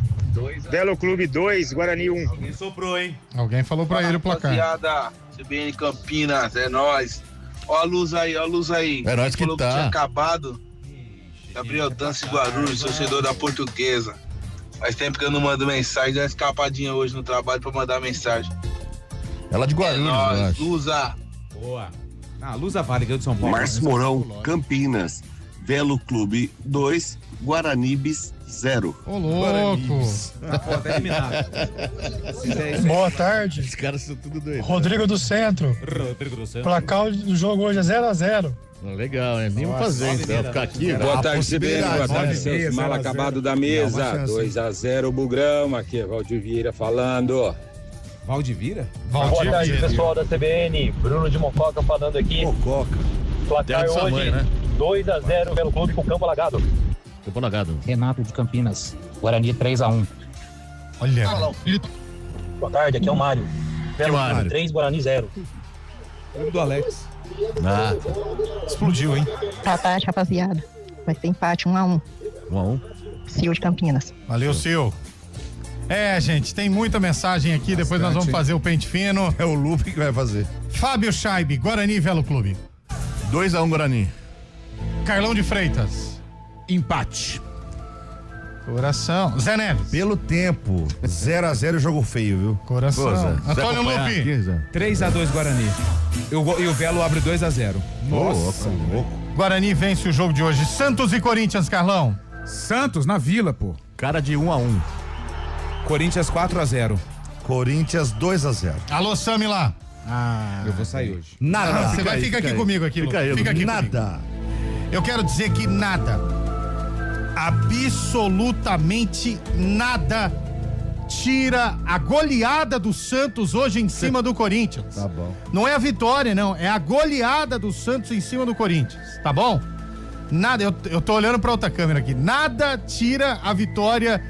Velo Clube 2, Guarani 1. Alguém soprou, hein? Alguém falou pra ele o placar. Rapaziada, CBN Campinas, é nóis. Ó a luz aí, ó a luz aí. É nóis que falou tá. Que tinha acabado. Gabriel Dance Guarulhos, torcedor da Portuguesa. Faz tempo que eu não mando mensagem, deu uma escapadinha hoje no trabalho pra mandar mensagem. Ela de Guarulhos, é nóis, Lusa. Boa. Lusa Vale, de São Paulo. Márcio Mourão, Campinas. Velo Clube 2, Guaranibes 0. Ô, louco. Tá eliminado. Boa tarde. Os caras são tudo doidos. Rodrigo do Centro. Placar do jogo hoje é 0-0. Legal, né? Nem vou fazer, então. Ficar aqui. Boa tarde, CBN. Boa tarde, seus mal acabados da mesa. 2-0, Bugrão. Aqui é Valdir Vieira falando. Valdivira? Boa tarde, pessoal da CBN. Bruno de Mococa falando aqui. Mococa. Placar hoje, mãe, né? 2-0 pelo clube com campo alagado. Campo alagado. Renato de Campinas, Guarani 3-1. Olha. Boa tarde, aqui é o Mário. Velo Clube 3, Guarani 0. O do Alex. Explodiu, hein? Boa tarde, rapaziada. Vai ter empate 1-1. 1-1. Sil de Campinas. Valeu, Sil. Gente, tem muita mensagem aqui, depois nós vamos fazer o pente fino. É o Lupe que vai fazer. Fábio Scheibe, Guarani e Velo Clube. 2-1 Guarani. Carlão de Freitas. Empate. Coração. Zé Neves. Pelo tempo, 0-0 jogo feio, viu? Coração. Antônio Lupe. 3-2 Guarani. E o Velo abre 2-0. Nossa. Guarani vence o jogo de hoje. Santos e Corinthians, Carlão. Santos na Vila, pô. Cara de 1-1. Corinthians 4-0. Corinthians 2-0. Alô, Sami lá. Eu vou sair hoje. Nada. Você vai ficar aqui comigo aqui, Fica aí, fica aqui nada. Comigo. Eu quero dizer que nada, absolutamente nada, tira a goleada do Santos hoje em cima do Corinthians. Tá bom. Não é a vitória, não. É a goleada do Santos em cima do Corinthians. Tá bom? Nada, eu tô olhando pra outra câmera aqui. Nada tira a vitória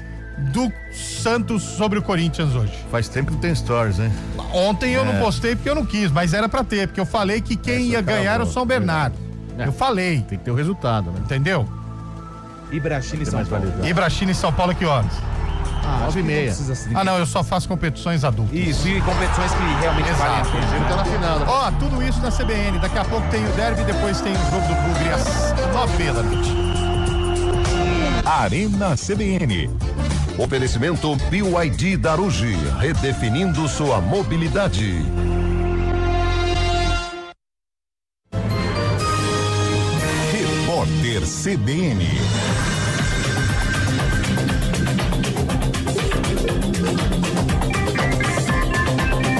do Santos sobre o Corinthians hoje. Faz tempo que não tem stories, hein? Ontem eu não postei porque eu não quis, mas era pra ter, porque eu falei que quem ia ganhar era o São Bernardo. Eu falei. Tem que ter o resultado, né? Entendeu? Ibrachina e São Paulo. Ibrachina e São Paulo, que horas? 9h30. Não, eu só faço competições adultas. Isso, e competições que realmente valem a pena. Tá na final. Tudo isso na CBN. Daqui a pouco tem o derby, depois tem o jogo do Bugre às 9h da noite. Arena CBN. Oferecimento BYD Darugi, redefinindo sua mobilidade. Repórter CBN.